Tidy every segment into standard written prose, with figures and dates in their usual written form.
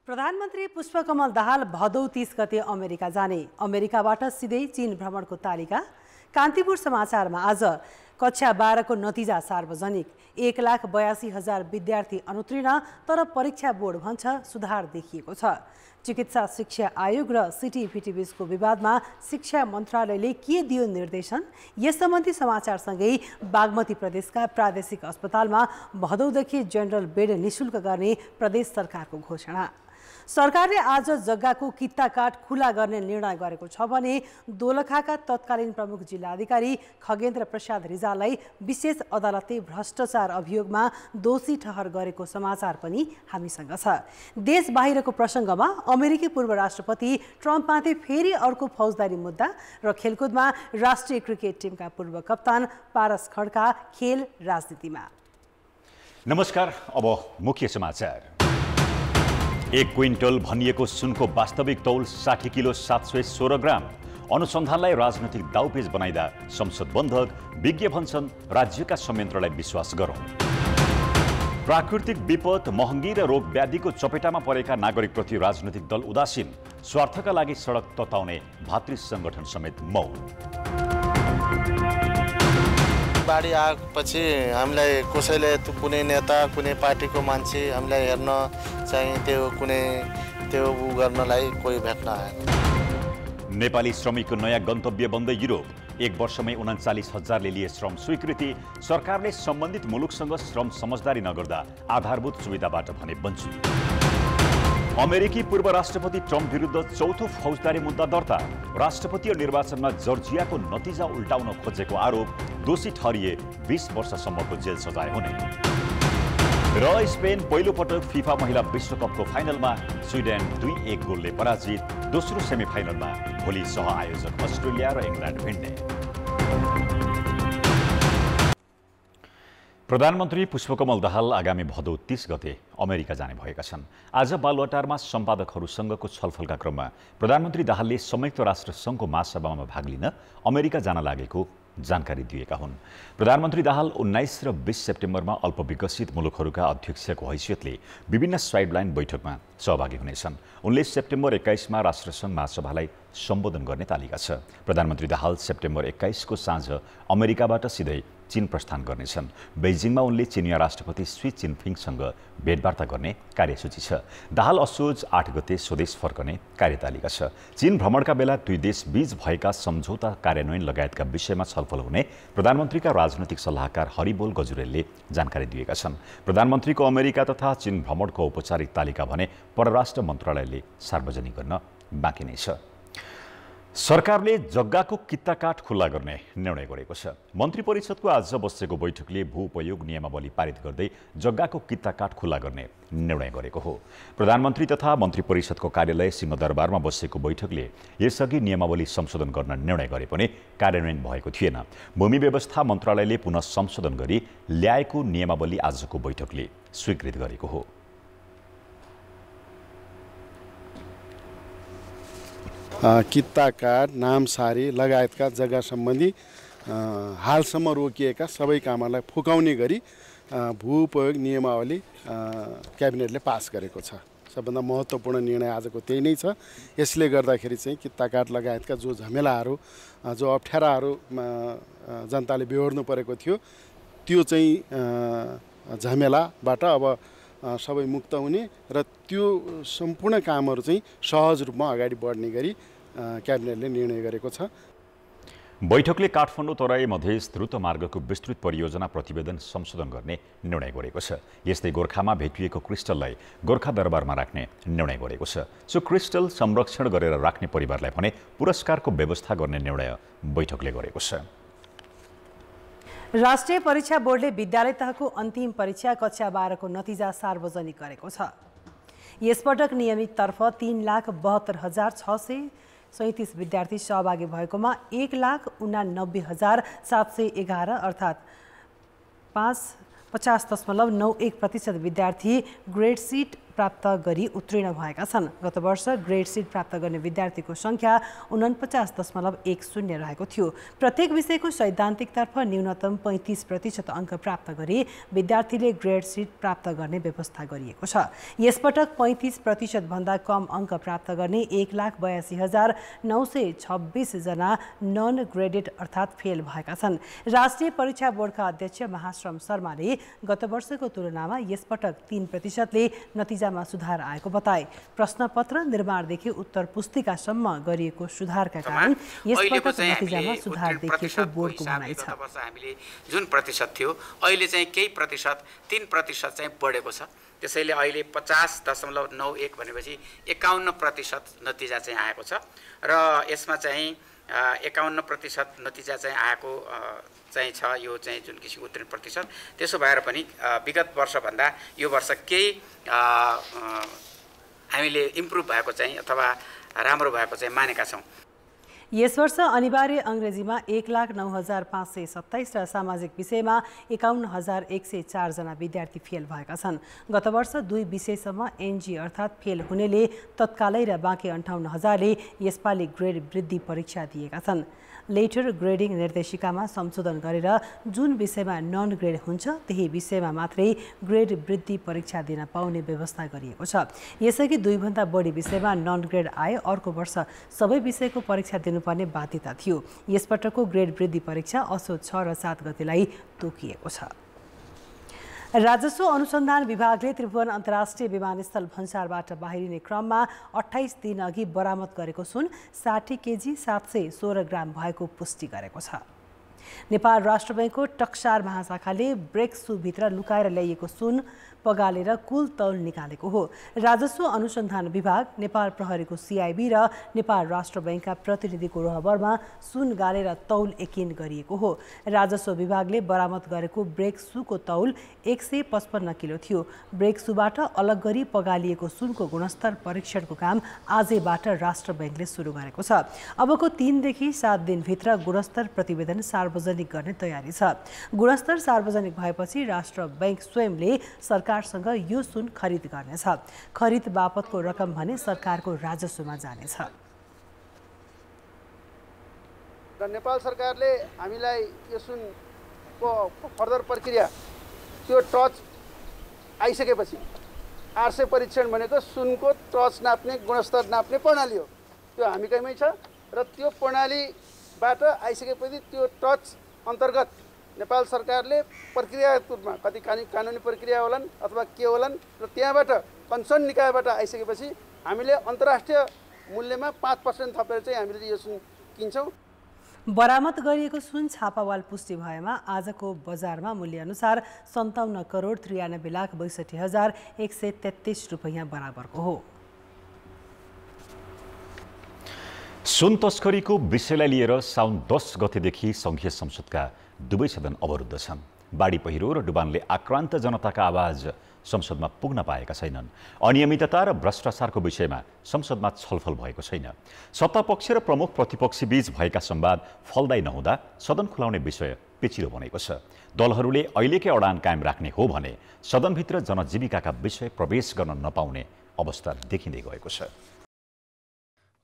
प्रधानमन्त्री पुष्पकमल दाहाल भदौ 30 गते अमेरिका जाने। अमेरिकाबाट सिधै चीन भ्रमणको तालिका। कान्तिपुर समाचारमा आज कक्षा 12 को नतिजा सार्वजनिक। 1,82,000 विद्यार्थी अनुत्तीर्ण, तर परीक्षा बोर्ड भन्छ सुधार देखिएको छ। चिकित्सा शिक्षा आयोग र सिटिभिटी बीचको विवादमा शिक्षा मन्त्रालयले के दियो निर्देशन? यस सम्बन्धी समाचारसँगै बागमती प्रदेशका प्रादेशिक अस्पतालमा भदौदेखि जनरल बेड निशुल्क गर्ने प्रदेश सरकारको घोषणा। सरकारले आज जग्गाको कित्ता काठ खुला गर्ने निर्णय गरेको छ भने दोलखाका तत्कालीन प्रमुख जिल्लाधिकारी खगेन्द्र प्रसाद रिजाललाई विशेष अदालतले भ्रष्टाचार अभियोगमा दोषी ठहर गरेको समाचार पनि हामीसँग छ। देश बाहिरको प्रसङ्गमा अमेरिकी पूर्व राष्ट्रपति ट्रम्पमाथि फेरि अर्को फौजदारी मुद्दा र खेलकुदमा राष्ट्रिय क्रिकेट टिमका पूर्व कप्तान पारस खड्का खेल राजनीतिमा। नमस्कार, अब मुख्य समाचार। 1 क्विन्टल भनिएको सुनको वास्तविक तौल 60 किलो 716 ग्राम। अनुसन्धानलाई राजनैतिक दाउपेच बनाइदा संसद बन्धक। विज्ञ भन्छन् राज्यका संयन्त्रलाई विश्वास गरौँ। प्राकृतिक विपद, महँगी र रोग व्याधिको चपेटामा परेका नागरिकप्रति राजनैतिक दल उदासीन। स्वार्थका लागि सडक तताउने भातृ संगठन समेत मौन। बाढी आएपछि हामीलाई कसैले कुनै नेता कुनै पार्टीको मान्छे हामीलाई हेर्न चाहिँ त्यो गर्नलाई कोही भेट्न आएन। नेपाली श्रमिकको नयाँ गन्तव्य बन्दै युरोप। 1 वर्षमै 39,000ले लिए श्रम स्वीकृति। सरकारले सम्बन्धित मुलुकसँग श्रम समझदारी नगर्दा आधारभूत सुविधाबाट भने वञ्चित। अमेरिकी पूर्व राष्ट्रपति ट्रम्प विरुद्ध चौथो फौजदारी मुद्दा दर्ता। राष्ट्रपतीय निर्वाचनमा जर्जियाको नतिजा उल्टाउन खोजेको आरोप। दोषी ठहरिए 20 वर्षसम्मको जेल सजाय हुने। र स्पेन पहिलो पटक फिफा महिला विश्वकपको फाइनलमा स्विडेन 2-1 गोलले पराजित। दोस्रो सेमिफाइनलमा भोलि सहआयोजक अस्ट्रेलिया र इङ्ग्ल्यान्ड भिड्ने। प्रधानमन्त्री पुष्पकमल दाहाल आगामी भदौ 30 गते अमेरिका जाने भएका छन्। आज बालुवाटारमा सम्पादकहरूसँगको छलफलका क्रममा प्रधानमन्त्री दाहालले संयुक्त राष्ट्र सङ्घको महासभामा भाग लिन अमेरिका जान लागेको जानकारी दिएका हुन्। प्रधानमन्त्री दाहाल 19 र 20 सेप्टेम्बरमा अल्पविकसित मुलुकहरूका अध्यक्षको हैसियतले विभिन्न साइडलाइन बैठकमा सहभागी हुनेछन्। उनले सेप्टेम्बर 21 मा राष्ट्रसङ्घ महासभालाई सम्बोधन गर्ने तालिका छ। प्रधानमन्त्री दाहाल सेप्टेम्बर 21 को साँझ अमेरिकाबाट सिधै चीन प्रस्थान गर्नेछन्। बेजिङमा उनले चिनिया राष्ट्रपति सी जिनपिङसँग भेटवार्ता गर्ने कार्यसूची छ। दाहाल असोज 8 गते स्वदेश फर्कने कार्यतालिका छ। चीन भ्रमणका बेला दुई देश बीच भएका सम्झौता कार्यान्वयन लगायतका विषयमा छलफल हुने प्रधानमन्त्रीका राजनैतिक सल्लाहकार हरिबोल गजुरेलले जानकारी दिएका छन्। प्रधानमन्त्रीको अमेरिका तथा चीन भ्रमणको औपचारिक तालिका भने परराष्ट्र मन्त्रालयले सार्वजनिक गर्न बाँकी नै छ। सरकारले जग्गाको कित्ता काठ खुल्ला गर्ने निर्णय गरेको छ। मन्त्री परिषदको आज बसेको बैठकले भू उपयोग नियमावली पारित गर्दै जग्गाको कित्ता काठ खुल्ला गर्ने निर्णय गरेको हो। प्रधानमन्त्री तथा मन्त्री परिषदको कार्यालय सिंहदरबारमा बसेको बैठकले यसअघि नियमावली संशोधन गर्न निर्णय गरे पनि कार्यान्वयन भएको थिएन। भूमि व्यवस्था मन्त्रालयले पुनः संशोधन गरी ल्याएको नियमावली आजको बैठकले स्वीकृत गरेको हो। कित्ता काठ, नामसारी लगायतका जग्गा सम्बन्धी हालसम्म रोकिएका सबै कामहरूलाई फुकाउने गरी भू उपयोग नियमावली क्याबिनेटले पास गरेको छ। सबभन्दा महत्त्वपूर्ण निर्णय आजको त्यही नै छ। यसले गर्दाखेरि चाहिँ कित्ता काठ लगायतका जो झमेलाहरू, जो अप्ठ्याराहरू जनताले बेहोर्नु परेको थियो, त्यो चाहिँ झमेलाबाट अब सबै मुक्त हुने र त्यो सम्पूर्ण कामहरू चाहिँ सहज रूपमा अगाडि बढ्ने गरी क्याबिनेटले निर्णय गरेको छ। बैठकले काठमाडौँ तराई मधेस द्रुत मार्गको विस्तृत परियोजना प्रतिवेदन संशोधन गर्ने निर्णय गरेको छ। यस्तै गोर्खामा भेटिएको क्रिस्टललाई गोर्खा दरबारमा राख्ने निर्णय गरेको छ। सो क्रिस्टल संरक्षण गरेर राख्ने परिवारलाई भने पुरस्कारको व्यवस्था गर्ने निर्णय बैठकले गरेको छ। राष्ट्रिय परीक्षा बोर्डले विद्यालय तहको अन्तिम परीक्षा कक्षा 12 को नतिजा सार्वजनिक गरेको छ। यसपटक नियमिततर्फ 3,72,637 विद्यार्थी सहभागी भएकोमा 1,89,711 अर्थात् 50.91% विद्यार्थी ग्रेड सिट प्राप्त गरी उत्तीर्ण भएका छन्। गत वर्ष ग्रेड सी प्राप्त गर्ने विद्यार्थीको सङ्ख्या 49.10 रहेको थियो। प्रत्येक विषयको सैद्धान्तिकतर्फ न्यूनतम 35% अङ्क प्राप्त गरी विद्यार्थीले ग्रेड सी प्राप्त गर्ने व्यवस्था गरिएको छ। यसपटक 35% भन्दा कम अङ्क प्राप्त गर्ने 1,82,926 जना नन ग्रेडेड अर्थात् फेल भएका छन्। राष्ट्रिय परीक्षा बोर्डका अध्यक्ष महाश्रम शर्माले गत वर्षको तुलनामा यसपटक 3%ले नतिजामा सुधार आएको बताए। प्रश्नपत्र निर्माणदेखि उत्तर पुस्तिकासम्म गरिएको सुधारका कारण यसपटक नतिजामा सुधार देखिएको बोर्डको भनाइ छ। हामीले जुन प्रतिशत थियो अहिले चाहिँ केही प्रतिशत 3% चाहिँ बढेको छ। त्यसैले अहिले 50.91 भनेपछि 51% नतिजा चाहिँ आएको छ र यसमा चाहिँ 51% नतिजा चाहिँ आएको चाहिँ छ। यो चाहिँ जुन किसिमको उत्तीर्ण प्रतिशत त्यसो भएर पनि विगत वर्षभन्दा यो वर्ष केही हामीले इम्प्रुभ भएको चाहिँ अथवा राम्रो भएको चाहिँ मानेका छौँ। यस वर्ष अनिवार्य अङ्ग्रेजीमा 1,09,527 र सामाजिक विषयमा 51,104 जना विद्यार्थी फेल भएका छन्। गत वर्ष 2 विषयसम्म एनजी अर्थात् फेल हुनेले तत्कालै र बाँकी 58,000ले यसपालि ग्रेड वृद्धि परीक्षा दिएका छन्। लेटर ग्रेडिङ निर्देशिकामा संशोधन गरेर जुन विषयमा नन ग्रेड हुन्छ त्यही विषयमा मात्रै ग्रेड वृद्धि परीक्षा दिन पाउने व्यवस्था गरिएको छ। यसअघि 2 भन्दा बढी विषयमा नन ग्रेड आए अर्को वर्ष सबै विषयको परीक्षा दिनुपर्ने बाध्यता थियो। यसपटकको ग्रेड वृद्धि परीक्षा असोज 6 र 7 गतेलाई तोकिएको छ। राजस्व अनुसन्धान विभागले त्रिभुवन अन्तर्राष्ट्रिय विमानस्थल भन्सारबाट बाहिरिने क्रममा 28 दिन अघि बरामद गरेको सुन 60 केजी 716 ग्राम भएको पुष्टि गरेको छ। नेपाल राष्ट्र बैंकको टक्सार महाशाखाले ब्रेक सुभित्र लुकाएर ल्याइएको सुन पगालेर कुल तौल निकालेको हो। राजस्व अनुसन्धान विभाग, नेपाल प्रहरीको सीआईबी र नेपाल राष्ट्र बैंकका प्रतिनिधिको रहबरमा सुन गालेर तौल एकिन गरिएको हो। राजस्व विभागले बरामद गरेको ब्रेक सुको तौल 155 किलो थियो। ब्रेक सुबाट अलग गरी पगालिएको सुनको गुणस्तर परीक्षणको काम आजैबाट राष्ट्र बैंकले सुरु गरेको छ। अबको 3 देखि 7 दिनभित्र गुणस्तर प्रतिवेदन सार्वजनिक गर्ने तयारी छ। गुणस्तर सार्वजनिक भएपछि राष्ट्र बैंक स्वयंले सरकारसँग यो सुन खरिद गर्नेछ। खरिद बापतको रकम भने सरकारको राजस्वमा जानेछ। नेपाल सरकारले हामीलाई यो सुनको फर्दर प्रक्रिया त्यो टच आइसकेपछि आरसे परीक्षण भनेको सुनको टच नाप्ने गुणस्तर नाप्ने प्रणाली हो। त्यो हामीकैमै छ र त्यो प्रणालीबाट आइसकेपछि त्यो टच अन्तर्गत नेपाल सरकारले प्रक्रियागत रूपमा कति कानुनी प्रक्रिया होलान् अथवा के होलान् र त्यहाँबाट कन्सर्न निकायबाट आइसकेपछि हामीले अन्तर्राष्ट्रिय मूल्यमा 5% थपेर चाहिँ हामीले यो सुन किन्छौँ। बरामद गरिएको सुन छापावाल पुष्टि भएमा आजको बजारमा मूल्यअनुसार 57 करोड 93,62,133 रुपैयाँ बराबरको हो। सुन तस्करीको विषयलाई लिएर साउन 10 गतेदेखि संघीय संसदका दुवै सदन अवरुद्ध छन्। बाढी पहिरो र डुबानले आक्रान्त जनताका आवाज संसदमा पुग्न पाएका छैनन्। अनियमितता र भ्रष्टाचारको विषयमा संसदमा छलफल भएको छैन। सत्तापक्ष र प्रमुख प्रतिपक्षी बीच भएका संवाद फलदायी नहुँदा सदन खुलाउने विषय पेचिलो बनेको छ। दलहरूले अहिलेकै अडान कायम राख्ने हो भने सदनभित्र जनजीविकाका विषय प्रवेश गर्न नपाउने अवस्था देखिँदै गएको छ।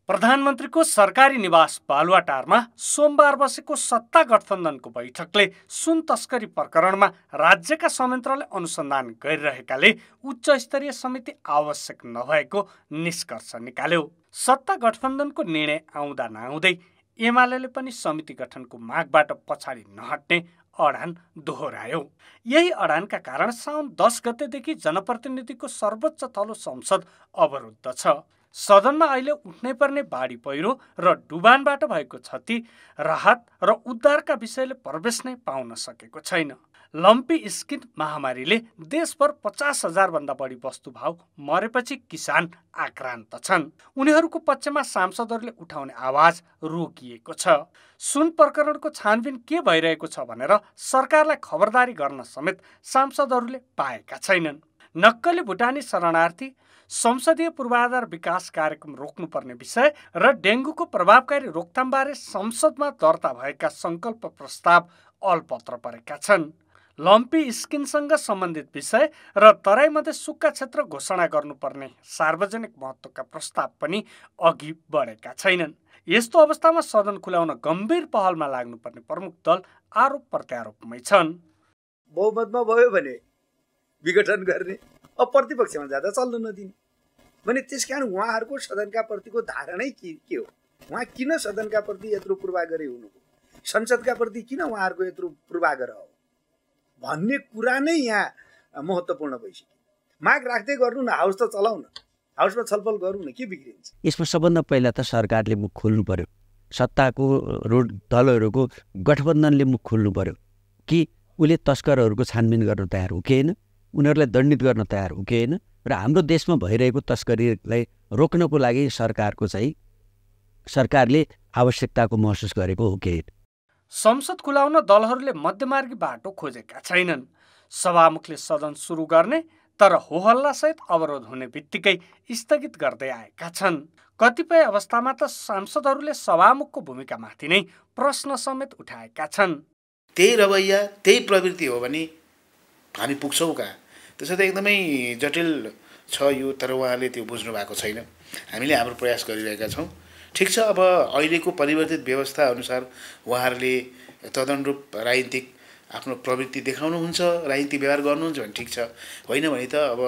प्रधानमन्त्रीको सरकारी निवास बालुवाटारमा सोमबार बसेको सत्ता गठबन्धनको बैठकले सुन तस्करी प्रकरणमा राज्यका संयन्त्रले अनुसन्धान गरिरहेकाले उच्च स्तरीय समिति आवश्यक नभएको निष्कर्ष निकाल्यो। सत्ता गठबन्धनको निर्णय आउँदा नआउँदै एमाले पनि समिति गठनको मागबाट पछाडि नहट्ने अडान दोहोर्यायो। यही अडानका कारण साउन 10 गतेदेखि जनप्रतिनिधिको सर्वोच्च तल्लो संसद अवरुद्ध छ। सदनमा अहिले उठ्नै पर्ने बाढी पहिरो र डुबानबाट भएको क्षति, राहत र उद्धारका विषयले प्रवेश नै पाउन सकेको छैन। लम्पी स्किन महामारीले देशभर 50,000 भन्दा बढी वस्तुभाव मरेपछि किसान आक्रान्त छन्। उनीहरूको पक्षमा सांसदहरूले उठाउने आवाज रोकिएको छ। सुन प्रकरणको छानबिन के भइरहेको छ भनेर सरकारलाई खबरदारी गर्न समेत सांसदहरूले पाएका छैनन्। नक्कली भुटानी शरणार्थी, संसदीय पूर्वाधार विकास कार्यक्रम रोक्नुपर्ने विषय र डेङ्गुको प्रभावकारी रोकथामबारे संसदमा दर्ता भएका संकल्प प्रस्ताव अलपत्र परेका छन्। लम्पी स्किनसँग सम्बन्धित विषय र तराईमध्ये सुक्खा क्षेत्र घोषणा गर्नुपर्ने सार्वजनिक महत्त्वका प्रस्ताव पनि अघि बढेका छैनन्। यस्तो अवस्थामा सदन खुलाउन गम्भीर पहलमा लाग्नुपर्ने प्रमुख दल आरोप प्रत्यारोपमै छन्। बहुमतमा भयो भने विघटन गर्ने, अब प्रतिपक्षमा जाँदा चल्न नदिने भने त्यसकारण उहाँहरूको सदनका प्रतिको धारणै के हो? उहाँ किन सदनका प्रति यत्रो पूर्वाग्रही हुनुभयो, संसदका प्रति किन उहाँहरूको यत्रो पूर्वाग्रह हो भन्ने कुरा नै यहाँ महत्त्वपूर्ण भइसक्यो। माग राख्दै गर्नु न, हाउस त चलाउन, हाउसमा छलफल गरौँ न, के बिग्रिन्छ? यसमा सबभन्दा पहिला त सरकारले मुख खोल्नु पर्यो, सत्ताको दलहरूको गठबन्धनले मुख खोल्नु पर्यो कि उसले तस्करहरूको छानबिन गर्न तयार हो कि होइन, उनीहरूलाई दण्डित गर्न तयार हो कि होइन, र हाम्रो देशमा भइरहेको तस्करीलाई रोक्नको लागि सरकारले आवश्यकताको महसुस गरेको हो कि होइन। संसद खुलाउन दलहरूले मध्यमार्गी बाटो खोजेका छैनन्। सभामुखले सदन सुरु गर्ने तर होहल्लासहित अवरोध हुने बित्तिकै स्थगित गर्दै आएका छन्। कतिपय अवस्थामा त सांसदहरूले सभामुखको भूमिकामाथि नै प्रश्न समेत उठाएका छन्। त्यही रवैया, त्यही प्रवृत्ति हो भने हामी पुग्छौँ कहाँ? त्यसो त एकदमै जटिल छ यो, तर उहाँले त्यो बुझ्नु भएको छैन। हामीले हाम्रो प्रयास गरिरहेका छौँ। ठिक छ, अब अहिलेको परिवर्तित व्यवस्था अनुसार उहाँहरूले तदनुरूप राजनीतिक आफ्नो प्रवृत्ति देखाउनुहुन्छ, राजनीतिक व्यवहार गर्नुहुन्छ भने ठिक छ, होइन भने त अब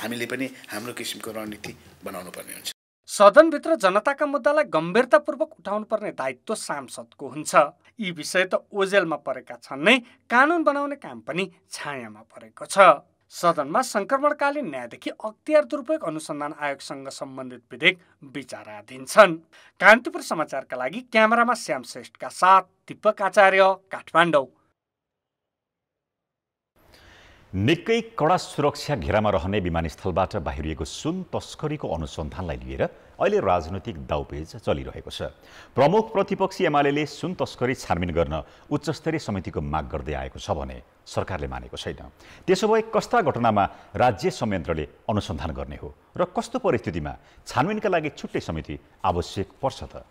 हामीले पनि हाम्रो किसिमको रणनीति बनाउनु पर्ने हुन्छ। सदनभित्र जनताका मुद्दालाई गम्भीरतापूर्वक उठाउनुपर्ने दायित्व सांसदको हुन्छ। यी विषय त ओझेलमा परेका छन् नै, कानुन बनाउने काम पनि छायामा परेको छ। सदनमा सङ्क्रमणकालीन न्यायदेखि अख्तियार दुरुपयोग अनुसन्धान आयोगसँग सम्बन्धित विधेयक विचाराधीन छन्। कान्तिपुर समाचारका लागि क्यामेरामा श्याम श्रेष्ठका साथ दीपक आचार्य, काठमाडौँ। निकै कडा सुरक्षा घेरामा रहने विमानस्थलबाट बाहिरिएको सुन तस्करीको अनुसन्धानलाई लिएर अहिले राजनैतिक दाउपेच चलिरहेको छ। प्रमुख प्रतिपक्षी एमाले सुन तस्करी छानबिन गर्न उच्चस्तरीय समितिको माग गर्दै आएको छ भने सरकारले मानेको छैन। त्यसो भए कस्ता घटनामा राज्य संयन्त्रले अनुसन्धान गर्ने हो र कस्तो परिस्थितिमा छानबिनका लागि छुट्टै समिति आवश्यक पर्छ त?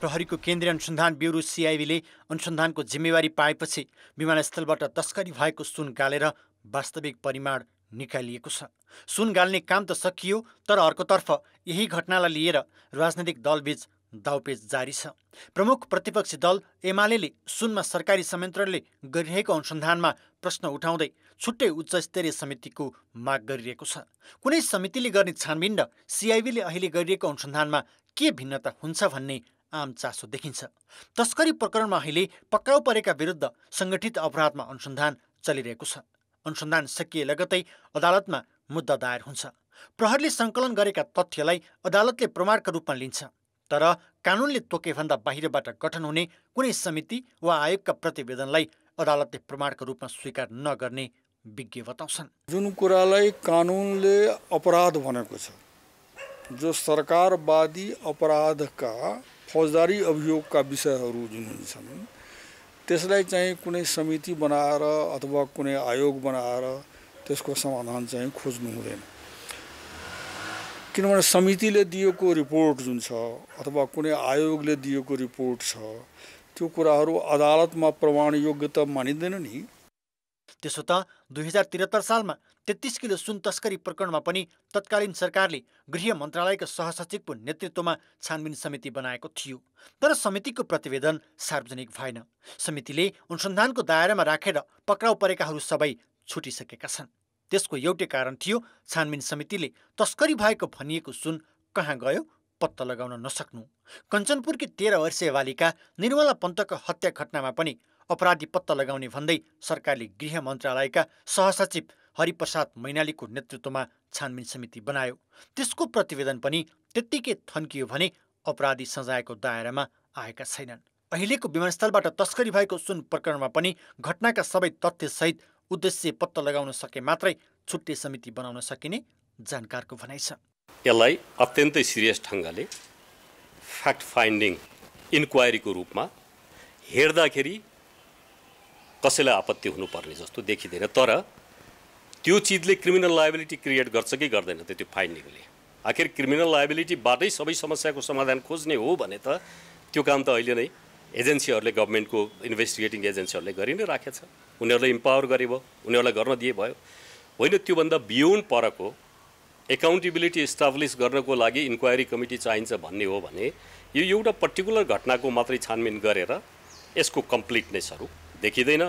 प्रहरीको केन्द्रीय अनुसन्धान ब्युरो सिआइबीले अनुसन्धानको जिम्मेवारी पाएपछि विमानस्थलबाट तस्करी भएको सुन गालेर वास्तविक परिमाण निकालिएको छ। सुन गाल्ने काम त सकियो, तर अर्कोतर्फ यही घटनालाई लिएर राजनैतिक दलबीच दाउपेच जारी छ। प्रमुख प्रतिपक्षी दल एमाले सुनमा सरकारी संयन्त्रले गरिरहेको अनुसन्धानमा प्रश्न उठाउँदै छुट्टै उच्चस्तरीय समितिको माग गरिरहेको छ। कुनै समितिले गर्ने छानबिन र सिआइबीले अहिले गरिरहेको अनुसन्धानमा के भिन्नता हुन्छ भन्ने आम चासो देखिन्छ। तस्करी प्रकरणमा अहिले पक्राउ परेका विरुद्ध सङ्गठित अपराधमा अनुसन्धान चलिरहेको छ। अनुसन्धान सकिए लगतै अदालतमा मुद्दा दायर हुन्छ। प्रहरीले सङ्कलन गरेका तथ्यलाई अदालतले प्रमाणका रूपमा लिन्छ, तर कानुनले तोकेभन्दा बाहिरबाट गठन हुने कुनै समिति वा आयोगका प्रतिवेदनलाई अदालतले प्रमाणका रूपमा स्वीकार नगर्ने विज्ञ बताउँछन्। जुन कुरालाई कानुनले अपराध भनेको छ, जो सरकारवादी अपराधका फौजदारी अभियोगका विषयहरू जुन हुन्छन्, त्यसलाई चाहिँ कुनै समिति बनाएर अथवा कुनै आयोग बनाएर त्यसको समाधान चाहिँ खोज्नु हुँदैन। किनभने समितिले दिएको रिपोर्ट जुन छ अथवा कुनै आयोगले दिएको रिपोर्ट छ, त्यो कुराहरू अदालतमा प्रमाणयोग्य त मानिँदैन नि। त्यसो त 2073 सालमा 33 किलो सुन तस्करी प्रकरणमा पनि तत्कालीन सरकारले गृह मन्त्रालयका सहसचिवको नेतृत्वमा छानबिन समिति बनाएको थियो, तर समितिको प्रतिवेदन सार्वजनिक भएन। समितिले अनुसन्धानको दायरामा राखेर पक्राउ परेकाहरू सबै छुटिसकेका छन्। त्यसको एउटै कारण थियो छानबिन समितिले तस्करी भएको भनिएको सुन कहाँ गयो पत्ता लगाउन नसक्नु। कञ्चनपुरकी 13 वर्षीय बालिका निर्मला पन्तको हत्या घटनामा पनि अपराधी पत्ता लगाउने भन्दै सरकारले गृह मन्त्रालयका सहसचिव हरिप्रसाद मैनालीको नेतृत्वमा छानबिन समिति बनायो। त्यसको प्रतिवेदन पनि त्यत्तिकै थन्कियो भने अपराधी सजायको दायरामा आएका छैनन्। अहिलेको विमानस्थलबाट तस्करी भएको सुन प्रकरणमा पनि घटनाका सबै तथ्यसहित उद्देश्य पत्ता लगाउन सके मात्रै छुट्टै समिति बनाउन सकिने जानकारको भनाइ छ। यसलाई अत्यन्तै सिरियस ढङ्गले फ्याक्ट फाइन्डिङ इन्क्वायरीको रूपमा हेर्दाखेरि कसैलाई आपत्ति हुनुपर्ने जस्तो देखिँदैन, तर त्यो चिजले क्रिमिनल लायबिलिटी क्रिएट गर्छ कि गर्दैन त त्यो फाइन्डिङले? आखिर क्रिमिनल लायबिलिटीबाटै सबै समस्याको समाधान खोज्ने हो भने त त्यो काम त अहिले नै एजेन्सीहरूले गभर्मेन्टको इन्भेस्टिगेटिङ एजेन्सीहरूले गरि नै राखेको छ। उनीहरूलाई इम्पावर गरे भयो, उनीहरूलाई गर्न दिए भयो। होइन, त्योभन्दा बियोन्ड परको एकाउन्टेबिलिटी इस्टाब्लिस गर्नको लागि इन्क्वायरी कमिटी चाहिन्छ भन्ने हो भने यो एउटा पर्टिकुलर घटनाको मात्रै छानबिन गरेर यसको कम्प्लिटनेसहरू देखिँदैन।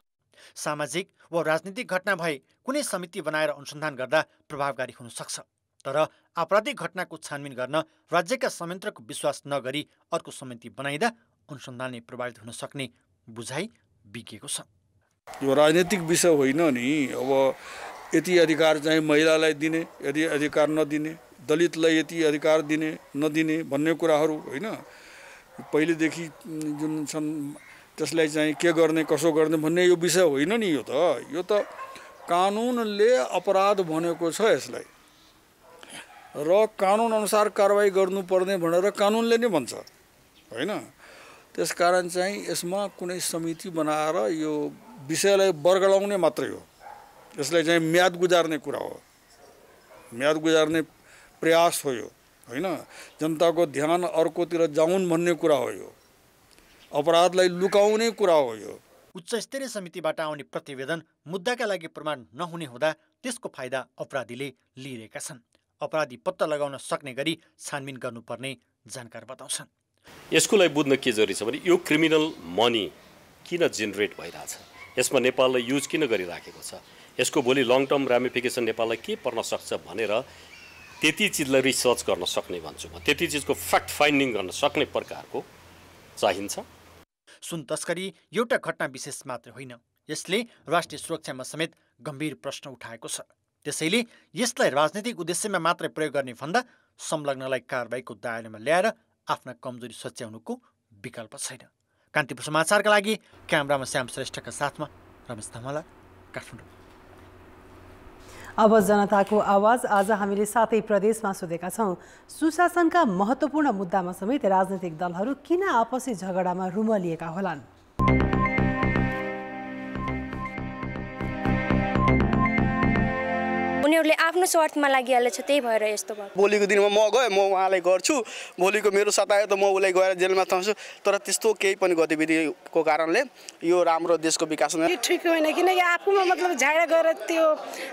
सामाजिक वा राजनीतिक घटना भए कुनै समिति बनाएर अनुसन्धान गर्दा प्रभावकारी हुन सक्छ, तर आपराधिक घटनाको छानबिन गर्न राज्यका संयन्त्रको विश्वास नगरी अर्को समिति बनाइदा अनुसन्धानले प्रभावित हुन सक्ने बुझाइ बिकेको छ। यो राजनीतिक विषय होइन नि। अब यति अधिकार चाहिँ महिलालाई दिने, यदि अधिकार नदिने, दलितलाई यति अधिकार दिने नदिने भन्ने कुराहरू होइन, पहिलेदेखि जुन छन् त्यसलाई चाहिँ के गर्ने कसो गर्ने भन्ने यो विषय होइन नि। यो त कानुनले अपराध भनेको छ यसलाई, र कानुन अनुसार कारवाही गर्नुपर्ने भनेर कानुनले नै भन्छ होइन। त्यसकारण चाहिँ यसमा कुनै समिति बनाएर यो विषयलाई बर्गलाउने मात्रै हो, यसलाई चाहिँ म्याद गुजार्ने कुरा हो, म्याद गुजार्ने प्रयास हो यो होइन। जनताको ध्यान अर्कोतिर जाउन् भन्ने कुरा हो यो, अपराधलाई लुकाउने कुरा हो यो। उच्च स्तरीय समितिबाट आउने प्रतिवेदन मुद्दाका लागि प्रमाण नहुने हुँदा त्यसको फाइदा अपराधीले लिइरहेका छन्। अपराधी पत्ता लगाउन सक्ने गरी छानबिन गर्नुपर्ने जानकार बताउँछन्। यसको लागि बुझ्न के जरुरी छ भने यो क्रिमिनल मनी किन जेनेरेट भइरहेछ, यसमा नेपाललाई युज किन गरिराखेको छ, यसको भोलि लङ टर्म र्यामिफिकेसन नेपाललाई के पर्न सक्छ भनेर त्यति चिजलाई रिसर्च गर्न सक्ने भन्छु म। त्यति चिजको फ्याक्ट फाइन्डिङ गर्न सक्ने प्रकारको चाहिन्छ। सुन तस्करी एउटा घटना विशेष मात्र होइन, यसले राष्ट्रिय सुरक्षामा समेत गम्भीर प्रश्न उठाएको छ। त्यसैले यसलाई राजनीतिक उद्देश्यमा मात्रै प्रयोग गर्ने भन्दा संलग्नलाई कारबाहीको दायरामा ल्याएर आफ्ना कमजोरी सच्याउनुको विकल्प छैन। कान्तिपुर समाचारका लागि क्यामेरामा श्याम श्रेष्ठका साथमा रमेश धमला, काठमाडौँ। अब जनताको आवाज। आज हामीले 7 प्रदेशमा सोधेका छौँ, सुशासनका महत्त्वपूर्ण मुद्दामा समेत राजनीतिक दलहरू किन आपसी झगडामा रुमलिएका होलान्? उनीहरूले आफ्नो स्वार्थमा लागिहालेछ, त्यही भएर यस्तो भयो। भोलिको दिनमा म गएँ, म उहाँलाई गर्छु, भोलिको मेरो सतायो त म उसलाई गएर जेलमा थन्छु, तर त्यस्तो केही पनि गतिविधिको कारणले यो राम्रो देशको विकास हुँदैन। ठिक होइन, किनकि आफूमा मतलब झगडा गरेर त्यो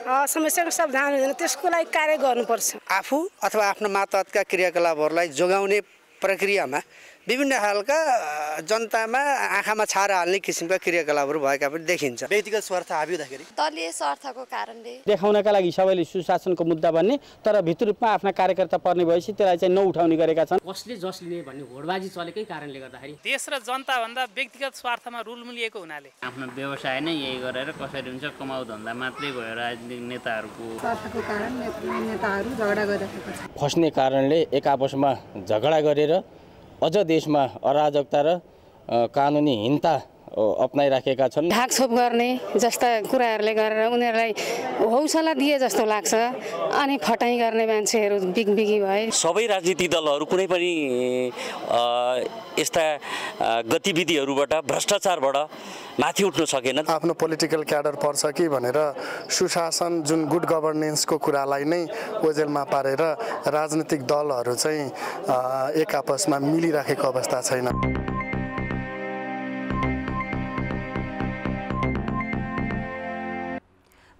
समस्याको समाधान हुँदैन, त्यसको लागि कार्य गर्नुपर्छ। आफू अथवा आफ्नो मातहतका क्रियाकलापहरूलाई जोगाउने प्रक्रियामा विभिन्न खालका जनतामा आँखामा छारा हाल्ने किसिमका क्रियाकलापहरू भएका पनि देखिन्छ। व्यक्तिगत स्वार्थ हाबी हुँदाखेरि दलीय स्वार्थको कारणले देखाउनका लागि सबैले सुशासनको मुद्दा भन्ने, तर भित्र रूपमा आफ्ना कार्यकर्ता पर्ने भएपछि त्यसलाई चाहिँ नउठाउने गरेका छन्। कसले जस लिने भन्ने होडबाजी चलेकै कारणले गर्दाखेरि देश र जनता भन्दा व्यक्तिगत स्वार्थमा रुलमुलिएको हुनाले आफ्नो व्यवसाय नै यही गरेर कसरी हुन्छ कमाउ धन्दा मात्रै भयो राजनीतिक नेताहरूको स्वार्थको कारण नेताहरू झगडा गरिरहेका छन्। फस्ने कारणले एक आपसमा झगडा गरेर अझ देशमा अराजकता र कानुनी हिंसा अपनाइराखेका छन्। ढाकछोप गर्ने जस्ता कुराहरूले गरेर उनीहरूलाई हौसला दिए जस्तो लाग्छ, अनि फटाइ गर्ने मान्छेहरू बिगबिगी भए। सबै राजनीतिक दलहरू कुनै पनि यस्ता गतिविधिहरूबाट भ्रष्टाचारबाट माथि उठ्न सकेन। आफ्नो पोलिटिकल क्याडर पर्छ कि भनेर सुशासन जुन गुड गभर्नेन्सको कुरालाई नै ओझेलमा पारेर राजनीतिक दलहरू चाहिँ एक आपसमा मिलिराखेको अवस्था छैन।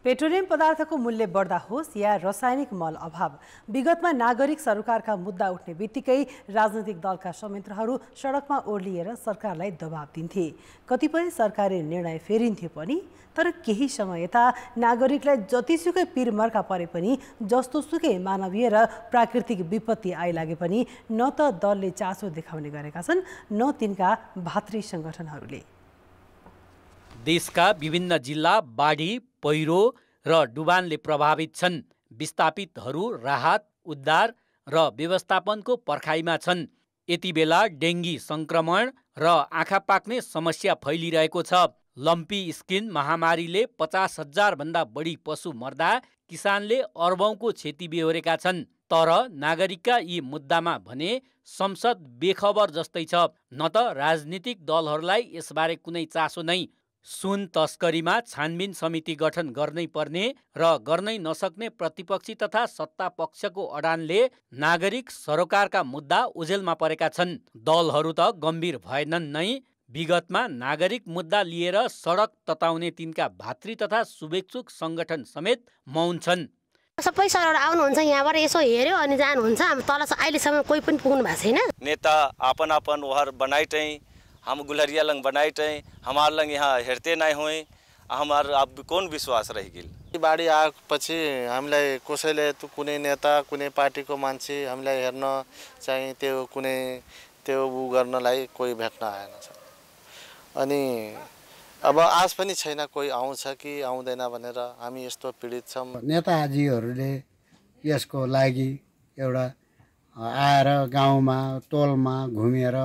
पेट्रोलियम पदार्थको मूल्य बढ्दा होस् या रासायनिक मल अभाव, विगतमा नागरिक सरोकारका मुद्दा उठ्ने बित्तिकै राजनीतिक दलका संयन्त्रहरू सडकमा ओर्लिएर सरकारलाई दबाब दिन्थे। कतिपय सरकारी निर्णय फेरिन्थ्यो पनि, तर केही समय यता नागरिकलाई जतिसुकै पिरमर्का परे पनि, जस्तोसुकै मानवीय र प्राकृतिक विपत्ति आइलागे पनि न त दलले चासो देखाउने गरेका छन्, न तिनका भातृ सङ्गठनहरूले। देशका विभिन्न जिल्ला बाढी, पहिरो र डुबानले प्रभावित छन्। विस्थापितहरू राहत, उद्धार र व्यवस्थापनको पर्खाइमा छन्। यति बेला डेङ्गी सङ्क्रमण र आँखा पाक्ने समस्या फैलिरहेको छ। लम्पी स्किन महामारीले 50,000 भन्दा बढी पशु मर्दा किसानले अर्बौंको क्षति बेहोरेका छन्। तर नागरिकका यी मुद्दामा भने संसद बेखबर जस्तै छ। न त राजनीतिक दलहरूलाई यसबारे कुनै चासो नै। सुन तस्करीमा छानबिन समिति गठन गर्नै पर्ने र गर्नै नसक्ने प्रतिपक्षी तथा सत्ता पक्षको अडानले नागरिक सरोकारका मुद्दा ओझेलमा परेका छन्। दलहरू त गम्भीर भएनन् नै, विगतमा नागरिक मुद्दा लिएर सडक तताउने तिनका भातृ तथा शुभेच्छुक सङ्गठन समेत मौन छन्। सबै सरहरू आउनुहुन्छ यहाँबाट यसो हेर्यो अनि जानुहुन्छ। तल अहिलेसम्म कोही पनि पुग्नु भएको छैन। नेता अपन अपन वहर बनाइटै हम गुलरिया लंग बनाइटै हमार लंग यहाँ हेर्ते नै हुए हमार अब कौन विश्वास रह गेल। बाढी आएपछि हामीलाई कसैले कुनै नेता कुनै पार्टीको मान्छे हामीलाई हेर्न चाहिँ त्यो उ गर्नलाई कोही भेट्न आएन छ। अनि अब आश पनि छैन कोही आउँछ कि आउँदैन भनेर। हामी यस्तो पीडित छौँ। नेताजीहरूले यसको लागि एउटा आएर गाउँमा टोलमा घुमेर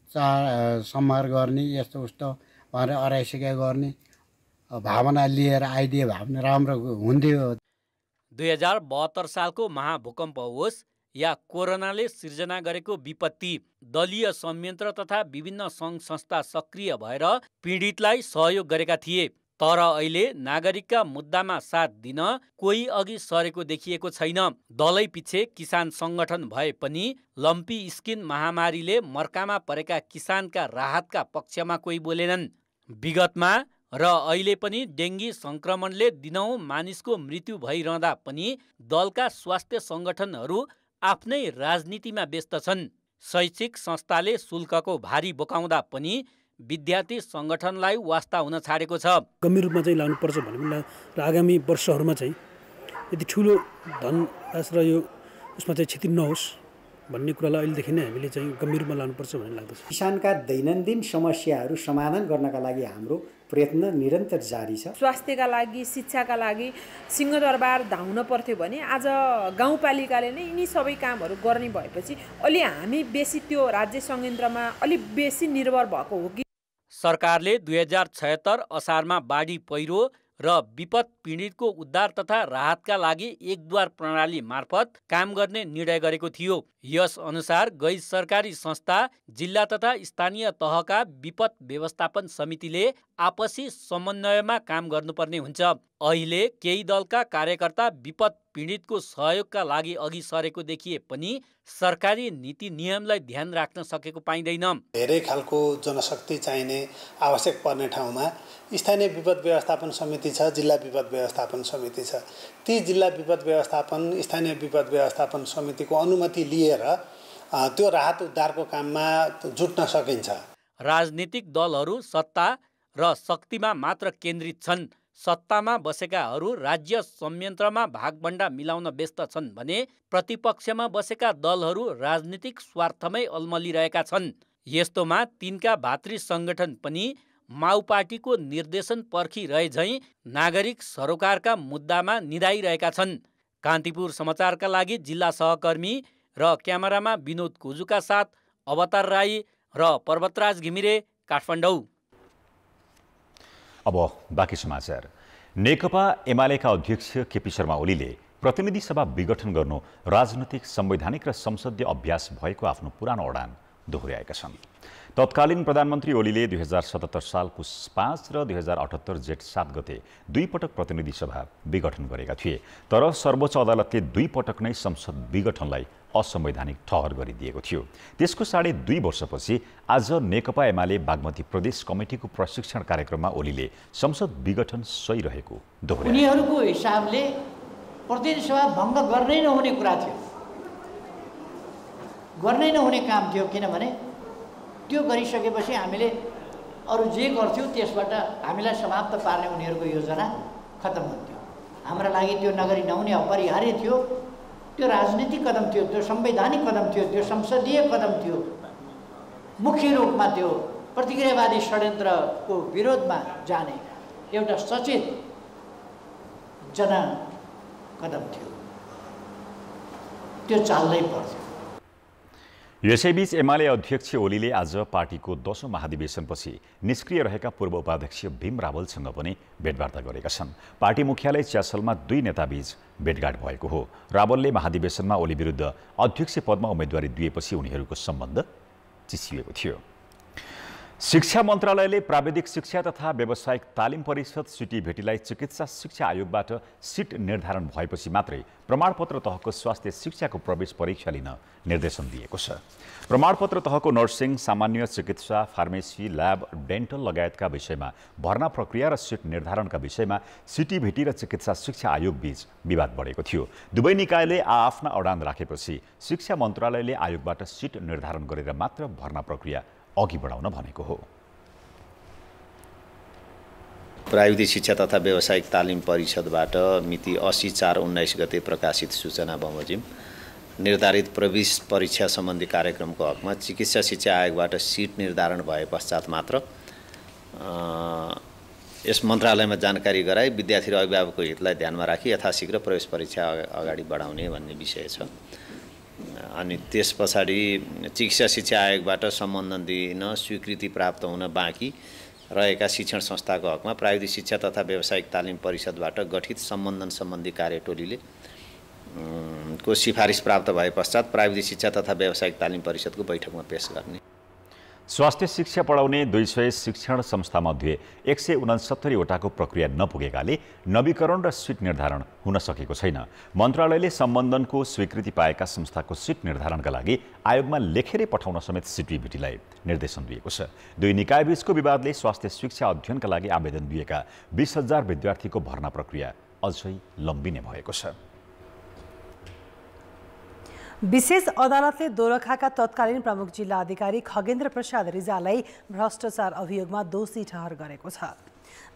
सम्हार गर्ने यस्तो उस्तो भनेर अराइसिका गर्ने भावना लिएर आइदिए भए पनि राम्रो हुन्थ्यो। 2072 सालको महाभूकम्प होस् या कोरोनाले सिर्जना गरेको विपत्ति, दलीय संयन्त्र तथा विभिन्न सङ्घ संस्था सक्रिय भएर पीडितलाई सहयोग गरेका थिए। तर अहिले नागरिकका मुद्दामा साथ दिन कोही अघि सरेको देखिएको छैन। दलै पछि किसान सङ्गठन भए पनि लम्पी स्किन महामारीले मर्कामा परेका किसानका राहतका पक्षमा कोही बोलेनन्। विगतमा र अहिले पनि डेङ्गी सङ्क्रमणले दिनौँ मानिसको मृत्यु भइरहँदा पनि दलका स्वास्थ्य सङ्गठनहरू आफ्नै राजनीतिमा व्यस्त छन्। शैक्षिक संस्थाले शुल्कको भारी बोकाउँदा पनि विद्यार्थी सङ्गठनलाई वास्ता हुन छाडेको छ। गम्भीर रूपमा चाहिँ लानुपर्छ भन्ने र आगामी वर्षहरूमा चाहिँ यति ठुलो धनराशि र यो उसमा चाहिँ क्षति नहोस् भन्ने कुरालाई अहिलेदेखि नै हामीले चाहिँ गम्भीर रूपमा लानुपर्छ भन्ने लाग्दछ। किसानका दैनन्दिन समस्याहरू समाधान गर्नका लागि हाम्रो प्रयत्न निरन्तर जारी छ। स्वास्थ्यका लागि, शिक्षाका लागि सिंहदरबार धाउन पर्थ्यो भने आज गाउँपालिकाले नै यिनी सबै कामहरू गर्ने भएपछि अलि हामी बेसी त्यो राज्य संयन्त्रमा अलि बेसी निर्भर भएको हो कि। सरकारले 2076 असारमा बाढी पहिरो र विपद पीडितको उद्धार तथा राहतका लागि एकद्वार प्रणाली मार्फत काम गर्ने निर्णय गरेको थियो। यस अनुसार गैर सरकारी संस्था, जिल्ला तथा स्थानीय तहका विपद व्यवस्थापन समितिले आपसी समन्वयमा काम गर्नुपर्ने हुन्छ। अहिले केही दलका कार्यकर्ता विपद पीडितको सहयोगका लागि अघि सरेको देखिए पनि सरकारी नीति नियमलाई ध्यान राख्न सकेको पाइँदैन। धेरै खालको जनशक्ति चाहिने आवश्यक पर्ने ठाउँमा स्थानीय विपद व्यवस्थापन समिति छ, जिल्ला विपद व्यवस्थापन समिति छ। ती जिल्ला विपद व्यवस्थापन, स्थानीय विपद व्यवस्थापन समितिको अनुमति लिएर त्यो राहत उद्धारको काममा जुट्न सकिन्छ। राजनीतिक दलहरू सत्ता र शक्तिमा मात्र केन्द्रित छन्। सत्तामा बसेकाहरू राज्य संयन्त्रमा भागभण्डा मिलाउन व्यस्त छन् भने प्रतिपक्षमा बसेका दलहरू राजनीतिक स्वार्थमै अल्मलिरहेका छन्। यस्तोमा तिनका भातृ सङ्गठन पनि माओ पार्टीको निर्देशन पर्खिरहे झैँ नागरिक सरोकारका मुद्दामा निधाइरहेका छन्। कान्तिपुर समाचारका लागि जिल्ला सहकर्मी र क्यामेरामा विनोद कुजुका साथ अवतार राई र पर्वतराज घिमिरे, काठमाडौँ। अब बाँकी समाचार। नेकपा एमालेका अध्यक्ष केपी शर्मा ओलीले प्रतिनिधि सभा विघटन गर्नु राजनैतिक, संवैधानिक र संसदीय अभ्यास भएको आफ्नो पुरानो अडान दोहोर्याएका छन्। तत्कालीन प्रधानमन्त्री ओलीले 2077 साल पुस 5 र 2078 जेठ 7 गते दुई पटक प्रतिनिधि सभा विघटन गरेका थिए। तर सर्वोच्च अदालतले दुई पटक नै संसद विघटनलाई असंवैधानिक ठहर गरिदिएको थियो। त्यसको 2.5 वर्षपछि आज नेकपा एमाले बागमती प्रदेश कमिटीको प्रशिक्षण कार्यक्रममा ओलीले संसद विघटन सही रहेको दोहोर्याए। उनीहरूको हिसाबले प्रतिनिधि सभा भङ्ग गर्नै नहुने कुरा थियो, गर्नै नहुने काम थियो। किनभने त्यो गरिसकेपछि हामीले अरू जे गर्थ्यौँ त्यसबाट हामीलाई समाप्त पार्ने उनीहरूको योजना खत्तम हुन्थ्यो। हाम्रा लागि त्यो नगरी नहुने अपरिहार्य थियो। त्यो राजनीतिक कदम थियो, त्यो संवैधानिक कदम थियो, त्यो संसदीय कदम थियो। मुख्य रूपमा त्यो प्रतिक्रियावादी षड्यन्त्रको विरोधमा जाने एउटा सचेत जनकदम थियो। त्यो चाल्नै पर्थ्यो। यसैबीच एमाले अध्यक्ष ओलीले आज पार्टीको 10औं महाधिवेशनपछि निष्क्रिय रहेका पूर्व उपाध्यक्ष भीम रावलसँग पनि भेटवार्ता गरेका छन्। पार्टी मुख्यालय च्यासलमा दुई नेताबीच भेटघाट भएको हो। रावलले महाधिवेशनमा ओली विरुद्ध अध्यक्ष पदमा उम्मेदवारी दिएपछि उनीहरूको सम्बन्ध चिसिएको थियो। शिक्षा मन्त्रालयले प्राविधिक शिक्षा तथा व्यावसायिक तालिम परिषद सिटिभेटीलाई चिकित्सा शिक्षा आयोगबाट सिट निर्धारण भएपछि मात्रै प्रमाणपत्र तहको स्वास्थ्य शिक्षाको प्रवेश परीक्षा लिन निर्देशन दिएको छ। प्रमाणपत्र तहको नर्सिङ, सामान्य चिकित्सा, फार्मेसी, ल्याब, डेन्टल लगायतका विषयमा भर्ना प्रक्रिया र सिट निर्धारणका विषयमा सिटिभेटी र चिकित्सा शिक्षा आयोग बीच विवाद बढेको थियो। दुवै निकायले आआफ्ना अडान राखेपछि शिक्षा मन्त्रालयले आयोगबाट सिट निर्धारण गरेर मात्र भर्ना प्रक्रिया अघि बढाउन भनेको हो। प्राविधिक शिक्षा तथा व्यावसायिक तालिम परिषदबाट मिति 80/4/19 गते प्रकाशित सूचना बमोजिम निर्धारित प्रवेश परीक्षा सम्बन्धी कार्यक्रमको हकमा चिकित्सा शिक्षा आयोगबाट सिट निर्धारण भए पश्चात मात्र यस मन्त्रालयमा जानकारी गराई विद्यार्थी र अभिभावकको हितलाई ध्यानमा राखी यथाशीघ्र प्रवेश परीक्षा अगाडि बढाउने भन्ने विषय छ। अनि त्यस पछाडि चिकित्सा शिक्षा आयोगबाट सम्बन्धन दिन स्वीकृति प्राप्त हुन बाँकी रहेका शिक्षण संस्थाको हकमा प्राविधिक शिक्षा तथा व्यावसायिक तालिम परिषदबाट गठित सम्बन्धन सम्बन्धी कार्यटोलीले को सिफारिस प्राप्त भए पश्चात प्राविधिक शिक्षा तथा व्यावसायिक तालिम परिषदको बैठकमा पेश गर्ने। स्वास्थ्य शिक्षा पढाउने 200 शिक्षण संस्थामध्ये 169 वटाको प्रक्रिया नपुगेकाले नवीकरण र सिट निर्धारण हुन सकेको छैन। मन्त्रालयले सम्बन्धनको स्वीकृति पाएका संस्थाको सिट निर्धारणका लागि आयोगमा लेखेरै पठाउन समेत सिटिभेटीलाई निर्देशन दिएको छ। दुई निकायबीचको विवादले स्वास्थ्य शिक्षा अध्ययनका लागि आवेदन दिएका 20,000 विद्यार्थीको भर्ना प्रक्रिया अझै लम्बिने भएको छ। विशेष अदालतले दोलखाका तत्कालीन प्रमुख जिल्ला अधिकारी खगेन्द्र प्रसाद रिजाललाई भ्रष्टाचार अभियोगमा दोषी ठहर गरेको छ।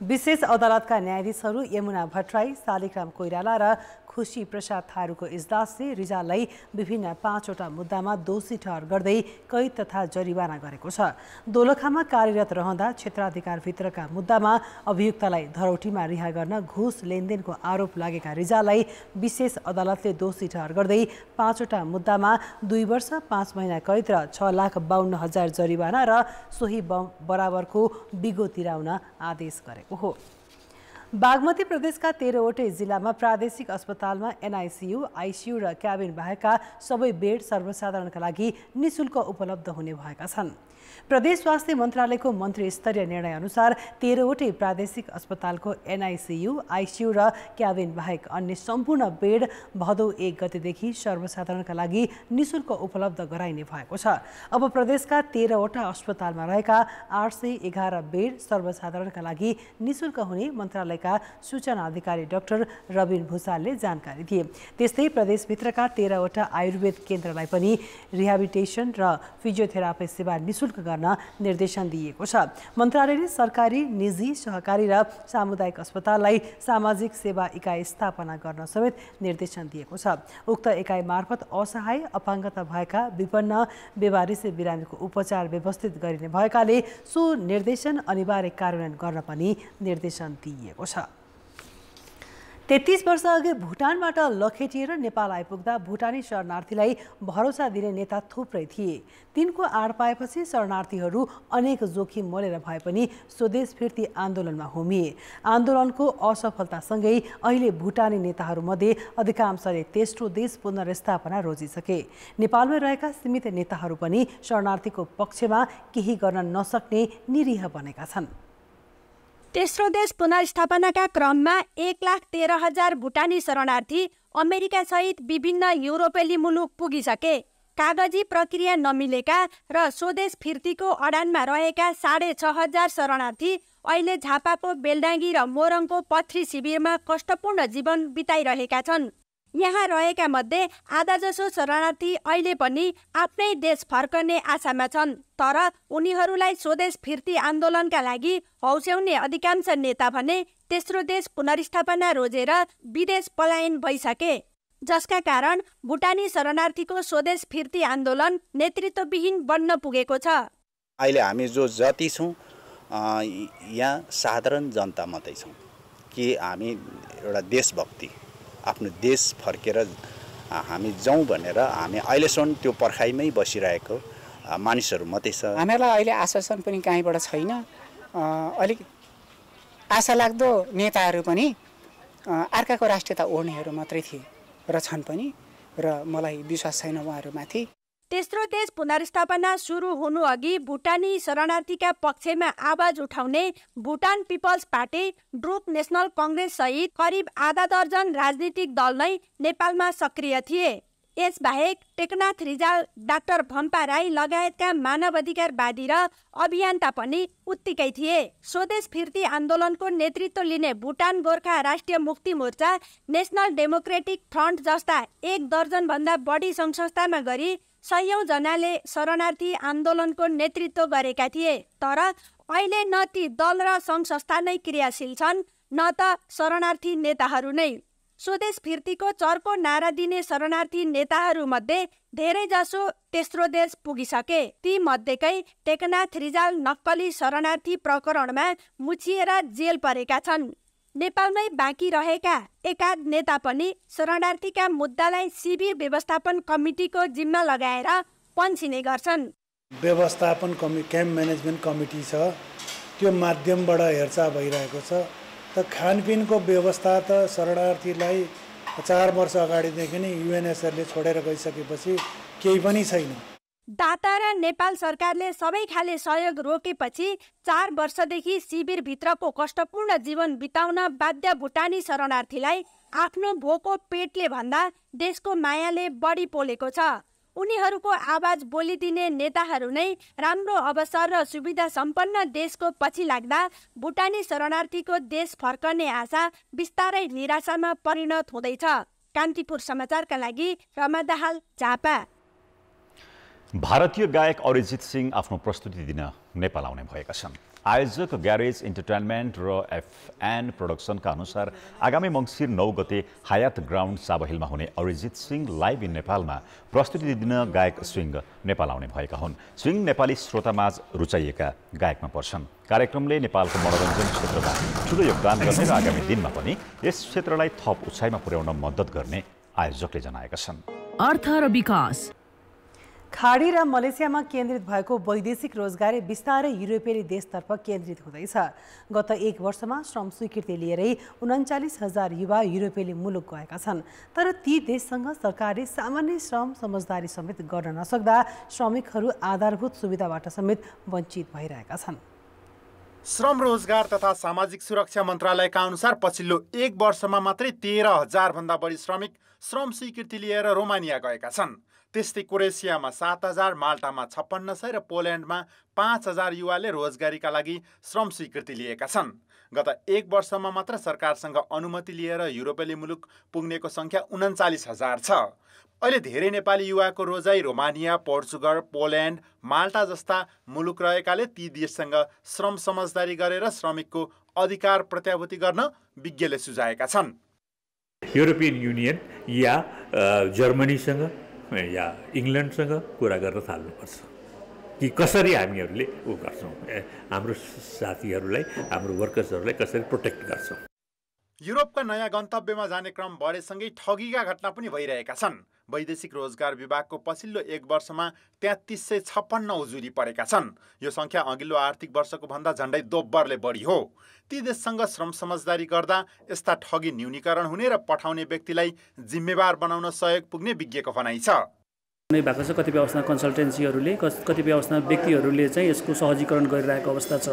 विशेष अदालतका न्यायाधीशहरू यमुना भट्टराई, शालिग्राम कोइराला र खुशी प्रसाद थारूको इजलासले रिजाललाई विभिन्न 5वटा मुद्दामा दोषी ठहर गर्दै कैद तथा जरिवाना गरेको छ। दोलखामा कार्यरत रहँदा क्षेत्राधिकारभित्रका मुद्दामा अभियुक्तलाई धरौटीमा रिहा गर्न घुस लेनदेनको आरोप लागेका रिजाललाई विशेष अदालतले दोषी ठहर गर्दै 5वटा मुद्दामा 2 वर्ष 5 महिना कैद र 6,52,000 जरिवाना र सोही बराबरको बिगो तिराउन आदेश गरेको हो। बागमती प्रदेशका 13वटै जिल्लामा प्रादेशिक अस्पतालमा एनआइसियू, आइसियू र क्याबिन बाहेकका सबै बेड सर्वसाधारणका लागि निःशुल्क उपलब्ध हुने भएका छन्। प्रदेश स्वास्थ्य मन्त्रालयको मन्त्री स्तरीय निर्णय अनुसार 13वटै प्रादेशिक अस्पतालको एनआइसियू, आइसियू र क्याबिन बाहेक अन्य सम्पूर्ण बेड भदौ 1 गतेदेखि सर्वसाधारणका लागि निःशुल्क उपलब्ध गराइने भएको छ। अब प्रदेशका 13वटा अस्पतालमा रहेका 811 बेड सर्वसाधारणका लागि निःशुल्क हुने मन्त्रालयका सूचना अधिकारी डाक्टर रबिन भुसालले जानकारी दिए। त्यस्तै प्रदेशभित्रका 13वटा आयुर्वेद केन्द्रलाई पनि रिहाबिलिटेसन र फिजियोथेरापी सेवा निःशुल्क गर्न निर्देशन दिएको छ। मन्त्रालयले सरकारी, निजी, सहकारी र सामुदायिक अस्पताललाई सामाजिक सेवा इकाइ स्थापना गर्न समेत निर्देशन दिएको छ। उक्त इकाइ मार्फत असहाय, अपाङ्गता भएका विपन्न बेवारिसे बिरामीको उपचार व्यवस्थित गरिने भएकाले सो निर्देशन अनिवार्य कार्यान्वयन गर्न पनि निर्देशन दिइएको छ। 33 वर्ष अघि भुटानबाट लखेटिएर नेपाल आइपुग्दा भुटानी शरणार्थीलाई भरोसा दिने नेता थुप्रै थिए। तिनको आड पाएपछि शरणार्थीहरू अनेक जोखिम मोलेर भए पनि स्वदेश फिर्ती आन्दोलनमा होमिए। आन्दोलनको असफलतासँगै अहिले भुटानी नेताहरूमध्ये अधिकांशले तेस्रो देश पुनर्स्थापना रोजिसके। नेपालमै रहेका सीमित नेताहरू पनि शरणार्थीको पक्षमा केही गर्न नसक्ने निरीह बनेका छन्। तेस्रो देश पुनर्स्थापनाका क्रममा 1,13,000 भुटानी शरणार्थी अमेरिका सहित विभिन्न युरोपेली मुलुक पुगिसके। कागजी प्रक्रिया नमिलेका र स्वदेश फिर्तीको अडानमा रहेका 6,500 शरणार्थी अहिले झापाको बेलडाङ्गी र मोरङको पथरी शिविरमा कष्टपूर्ण जीवन बिताइरहेका छन्। यहाँ रहेका मध्ये आधाजसो शरणार्थी अहिले पनि आफ्नै देश फर्कने आशामा छन्। तर उनीहरूलाई स्वदेश फिर्ती आन्दोलनका लागि हौस्याउने अधिकांश नेता भने तेस्रो देश पुनर्स्थापना रोजेर विदेश पलायन भइसके, जसका कारण भुटानी शरणार्थीको स्वदेश फिर्ती आन्दोलन नेतृत्वविहीन बन्न पुगेको छ। अहिले हामी जो जति छौँ यहाँ साधारण जनता मात्रै छौँ कि हामी एउटा देशभक्ति आफ्नो देश फर्केर हामी जाउँ भनेर हामी अहिलेसम्म त्यो पर्खाइमै बसिरहेको मानिसहरू मात्रै छ। हामीलाई अहिले आश्वासन पनि कहीँबाट छैन। अलिक आशा लाग्दो नेताहरू पनि अर्काको राष्ट्रियता ओढ्नेहरू मात्रै थिए र छन् पनि, र मलाई विश्वास छैन उहाँहरूमाथि। तेस्रो देश पुनर्स्थापना सुरु हुनु अघि भुटानी शरणार्थीका पक्षमा आवाज उठाउने Bhutan people's party, Druk national congress सहित करिब आधा दर्जन राजनीतिक दल नै नेपालमा सक्रिय थिए। यसबाहेक टेकनाथ रिजाल, डाक्टर भम्पा राई लगायतका मानवाधिकारवादी र अभियन्ता पनि उत्तिकै थिए। स्वदेश फिर्ती आन्दोलनको नेतृत्व लिने भुटान गोर्खा राष्ट्रिय Mukti Morcha, national democratic front जस्ता 1 दर्जन भन्दा बढी सङ्घ संस्थामा गरी 100औं जनाले शरणार्थी आन्दोलनको नेतृत्व गरेका थिए। तर अहिले न ती दल र सङ्घ संस्था नै क्रियाशील छन्, न त शरणार्थी नेताहरू नै। स्वदेश फिर्तीको चर्को नारा दिने शरणार्थी नेताहरू मध्ये धेरै जसो तेस्रो देश पुगिसके। ती मध्येकै टेकनाथ रिजाल नक्कली शरणार्थी प्रकरणमा मुछिएर जेल परेका छन्। नेपालमै बाँकी रहेका एकाध नेता पनि शरणार्थीका मुद्दालाई शिविर व्यवस्थापन कमिटीको जिम्मा लगाएर पन्छिने गर्छन्। व्यवस्थापन क्याम्प म्यानेजमेन्ट कमिटी छ, त्यो माध्यमबाट हेरचाह भइरहेको छ। त खानपिनको व्यवस्था त शरणार्थीलाई 4 वर्ष अगाडिदेखि नै युएनएचआरले छोडेर गइसकेपछि केही पनि छैन। दाता र नेपाल सरकारले सबै खाले सहयोग रोकेपछि 4 वर्षदेखि शिविरभित्रको कष्टपूर्ण जीवन बिताउन बाध्य भुटानी शरणार्थीलाई आफ्नो भोको पेटले भन्दा देशको मायाले बढी पोलेको छ। उनीहरूको आवाज बोलिदिने नेताहरू नै राम्रो अवसर र सुविधा सम्पन्न देशको पछि लाग्दा भुटानी शरणार्थीको देश फर्कने आशा बिस्तारै निराशामा परिणत हुँदैछ। कान्तिपुर समाचारका लागि रमा दाहाल, झापा। भारतीय गायक अरिजित सिंह आफ्नो प्रस्तुति दिन नेपाल आउने भएका छन्। आयोजक ग्यारेज इन्टरटेनमेन्ट र FN प्रोडक्सनका अनुसार आगामी मङ्सिर 9 गते हयात ग्राउन्ड साबहिलमा हुने अरिजित सिंह लाइभ इन नेपालमा प्रस्तुति दिन गायक सिंह नेपाल आउने भएका हुन्। सिंह नेपाली श्रोतामाझ रुचाइएका गायकमा पर्छन्। कार्यक्रमले नेपालको मनोरञ्जन क्षेत्रमा ठुलो योगदान गर्ने र आगामी दिनमा पनि यस क्षेत्रलाई थप उचाइमा पुर्याउन मद्दत गर्ने आयोजकले जनाएका छन्। अर्थ र विकास। खाडी र मलेसियामा केन्द्रित भएको वैदेशिक रोजगारी बिस्तारै युरोपेली देशतर्फ केन्द्रित हुँदैछ। गत 1 वर्षमा श्रम स्वीकृति लिएरै 39,000 युवा युरोपेली मुलुक गएका छन्। तर ती देशसँग सरकारले सामान्य श्रम समझदारी समेत गर्न नसक्दा श्रमिकहरू आधारभूत सुविधाबाट समेत वञ्चित भइरहेका छन्। श्रम रोजगार तथा सामाजिक सुरक्षा मन्त्रालयका अनुसार पछिल्लो 1 वर्षमा मात्रै 13,000 भन्दा बढी श्रमिक श्रम स्वीकृति लिएर रोमानिया गएका छन्। त्यस्तै क्रोएसियामा 7,000, माल्टामा 5600 र पोल्यान्डमा 5,000 युवाले रोजगारीका लागि श्रम स्वीकृति लिएका छन्। गत 1 वर्षमा मात्र सरकारसँग अनुमति लिएर युरोपेली मुलुक पुग्नेको सङ्ख्या 39,000 छ। अहिले धेरै नेपाली युवाको रोजाइ रोमानिया, पोर्चुगल, पोल्यान्ड, माल्टा जस्ता मुलुक रहेकाले ती देशसँग श्रम समझदारी गरेर श्रमिकको अधिकार प्रत्याभूति गर्न विज्ञले सुझाएका छन्। युरोपियन युनियन या जर्मनीसँग या इङ्ल्यान्डसँग कुरा गर्न थाल्नुपर्छ कि कसरी हामीहरूले गर्छौँ, हाम्रो साथीहरूलाई, हाम्रो वर्कर्सहरूलाई कसरी प्रोटेक्ट गर्छौँ। युरोपका नयाँ गन्तव्यमा जाने क्रम बढेसँगै ठगीका घटना पनि भइरहेका छन्। वैदेशिक रोजगार विभागको पछिल्लो 1 वर्षमा 3356 उजुरी परेका छन्। यो सङ्ख्या अघिल्लो आर्थिक वर्षको भन्दा झन्डै दोब्बरले बढी हो। ती देशसँग श्रम समझदारी गर्दा यस्ता ठगी न्यूनीकरण हुने र पठाउने व्यक्तिलाई जिम्मेवार बनाउन सहयोग पुग्ने विज्ञको भनाइ छ। भएको छ कतिपय अवस्थामा कन्सल्टेन्सीहरूले, कतिपय अवस्थामा व्यक्तिहरूले चाहिँ यसको सहजीकरण गरिरहेको अवस्था छ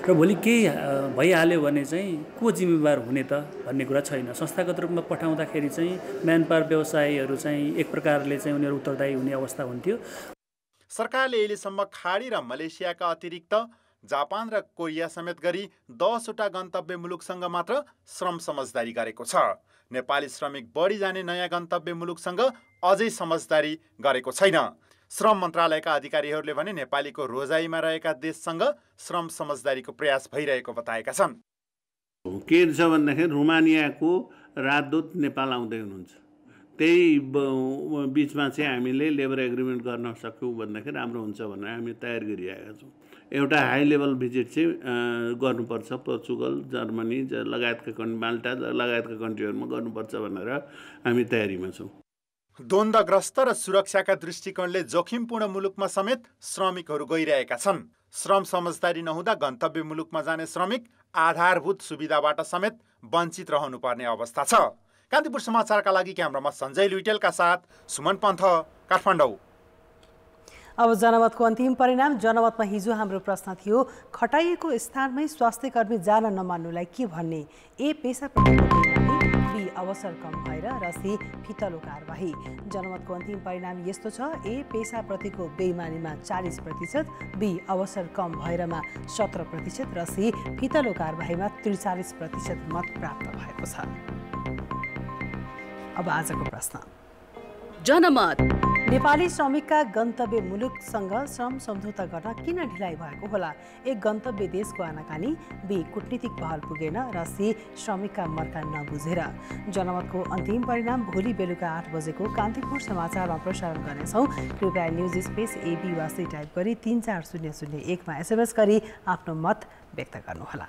र भोलि केही भइहाल्यो भने चाहिँ को जिम्मेवार हुने त भन्ने कुरा छैन। संस्थागत रूपमा पठाउँदाखेरि चाहिँ म्यानपावर व्यवसायीहरू चाहिँ एक प्रकारले चाहिँ उनीहरू उत्तरदायी हुने अवस्था हुन्थ्यो। सरकारले अहिलेसम्म खाडी र मलेसियाका अतिरिक्त जापान र कोरिया समेत गरी 10वटा गन्तव्य मुलुकसँग मात्र श्रम समझदारी गरेको छ। नेपाली श्रमिक बढी जाने नयाँ गन्तव्य मुलुकसँग अझै समझदारी गरेको छैन। श्रम मन्त्रालयका अधिकारीहरूले भने नेपालीको रोजाइमा रहेका देशसँग श्रम समझदारीको प्रयास भइरहेको बताएका छन्। के छ भन्दाखेरि रोमानियाको राजदूत नेपाल आउँदै हुनुहुन्छ, त्यही बिचमा चाहिँ हामीले लेबर एग्रिमेन्ट गर्न सक्यौँ भन्दाखेरि राम्रो हुन्छ भनेर हामी तयार गरिरहेका छौँ। एउटा हाई लेभल भिजिट चाहिँ गर्नुपर्छ, पोर्चुगल, जर्मनी लगायतका माल्टा लगायतका कन्ट्रीहरूमा गर्नुपर्छ भनेर हामी तयारीमा छौँ। द्वन्द्वग्रस्त र सुरक्षाका दृष्टिकोणले जोखिमपूर्ण मुलुकमा समेत श्रमिकहरू गइरहेका छन्। श्रम समझदारी नहुँदा गन्तव्य मुलुकमा जाने श्रमिक आधारभूत सुविधाबाट समेत वञ्चित रहनुपर्ने अवस्था छ। कान्तिपुर समाचारका लागि क्यामेरामा सञ्जय लुइटेलका साथ सुमन पन्थ, काठमाडौँ। अब जनमतको अन्तिम परिणाम। जनमतमा हिजो हाम्रो प्रश्न थियो, खटाइएको स्थानमै स्वास्थ्यकर्मी जान नमान्नुलाई के भन्ने? ए पेशाप्रतिको बेइमानी, बी अवसर कम भएर र सी फितलो कारबाही। जनमतको अन्तिम परिणाम यस्तो छ, ए पेशाप्रतिको बेइमानीमा 40%, बी अवसर कम भएरमा 17% र सी फितलो कारबाहीमा 43% मत प्राप्त भएको छ। अब आजको प्रश्न। जनमत। नेपाली श्रमिकका गन्तव्य मुलुकसँग श्रम सम्झौता गर्न किन ढिलाइ भएको होला? ए गन्तव्य देशको आनाकानी, बी कूटनीतिक पहल पुगेन र सी श्रमिकका मर्का नबुझेर। जनमतको अन्तिम परिणाम भोलि बेलुका 8 बजेको कान्तिपुर समाचारमा प्रसारण गर्नेछौँ। कृपया न्युज स्पेस एबी वा सी टाइप गरी 34001 मा SMS गरी आफ्नो मत व्यक्त गर्नुहोला।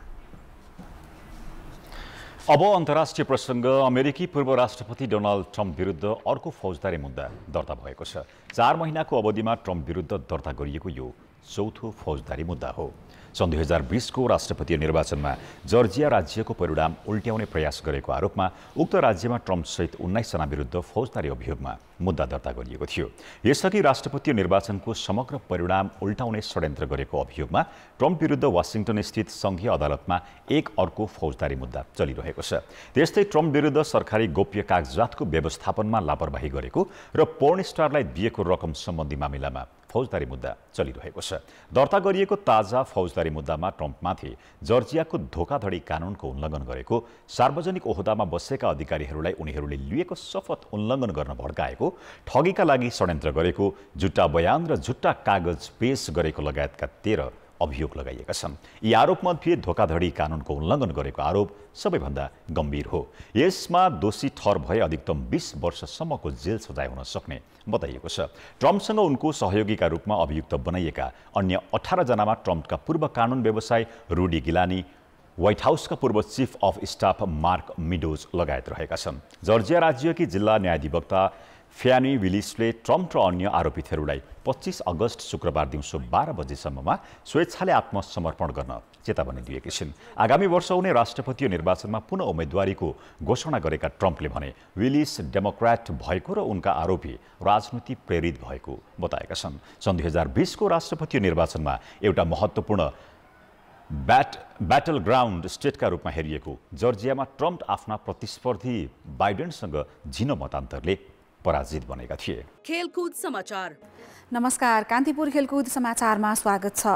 अब अन्तर्राष्ट्रिय प्रसङ्ग। अमेरिकी पूर्व राष्ट्रपति डोनाल्ड ट्रम्प विरुद्ध अर्को फौजदारी मुद्दा दर्ता भएको छ। 4 महिनाको अवधिमा ट्रम्प विरुद्ध दर्ता गरिएको यो चौथो फौजदारी मुद्दा हो। सन् 2020 को राष्ट्रपतीय निर्वाचनमा जर्जिया राज्यको परिणाम उल्ट्याउने प्रयास गरेको आरोपमा उक्त राज्यमा ट्रम्पसहित 19 जना विरुद्ध फौजदारी अभियोगमा मुद्दा दर्ता गरिएको थियो। यसअघि राष्ट्रपतीय निर्वाचनको समग्र परिणाम उल्टाउने षड्यन्त्र गरेको अभियोगमा ट्रम्प विरुद्ध वाशिंटन स्थित संघीय अदालतमा एक अर्को फौजदारी मुद्दा चलिरहेको छ। त्यस्तै ट्रम्प विरुद्ध सरकारी गोप्य कागजातको व्यवस्थापनमा लापरवाही गरेको र पोर्न स्टारलाई दिएको रकम सम्बन्धी मामिलामा फौजदारी मुद्दा चलिरहेको छ। दर्ता गरिएको ताजा फौजदारी मुद्दामा ट्रम्पमाथि जर्जियाको धोखाधडी कानुनको उल्लङ्घन गरेको, सार्वजनिक ओहदामा बसेका अधिकारीहरूलाई उनीहरूले लिएको शपथ उल्लङ्घन गर्न भड्काएको, ठगीका लागि षड्यन्त्र गरेको, झुट्टा बयान र झुट्टा कागज पेश गरेको लगायतका 13 अभियोग लगाइएका छन्। यी आरोपमध्ये धोखाधडी कानुनको उल्लङ्घन गरेको आरोप सबैभन्दा गम्भीर हो। यसमा दोषी ठहर भए अधिकतम 20 वर्षसम्मको जेल सजाय हुन सक्ने बताइएको छ। ट्रम्पसँग उनको सहयोगीका रूपमा अभियुक्त बनाइएका अन्य 18 जनामा ट्रम्पका पूर्व कानुन व्यवसाय रुडी गिलानी, व्हाइट हाउसका पूर्व chief of staff mark meadows लगायत रहेका छन्। जर्जिया राज्यकी जिल्ला न्यायाधिवक्ता फ्यानी विलिसले ट्रम्प र अन्य आरोपितहरूलाई 25 अगस्त शुक्रबार दिउँसो 12 बजेसम्ममा स्वेच्छाले आत्मसमर्पण गर्न चेतावनी दिएकी छिन्। आगामी वर्ष हुने राष्ट्रपतीय निर्वाचनमा पुनः उम्मेदवारीको घोषणा गरेका ट्रम्पले भने विलिस डेमोक्र्याट भएको र उनका आरोपी राजनीति प्रेरित भएको बताएका छन्। सन् 2020 को राष्ट्रपतीय निर्वाचनमा एउटा महत्त्वपूर्ण ब्याटल ग्राउन्ड स्टेटका रूपमा हेरिएको जर्जियामा ट्रम्प आफ्ना प्रतिस्पर्धी बाइडेनसँग झिनो मतान्तरले पराजित बनेका थिए। खेलकुद समाचार। नमस्कार, कान्तिपुर खेलकुद समाचारमा स्वागत छ।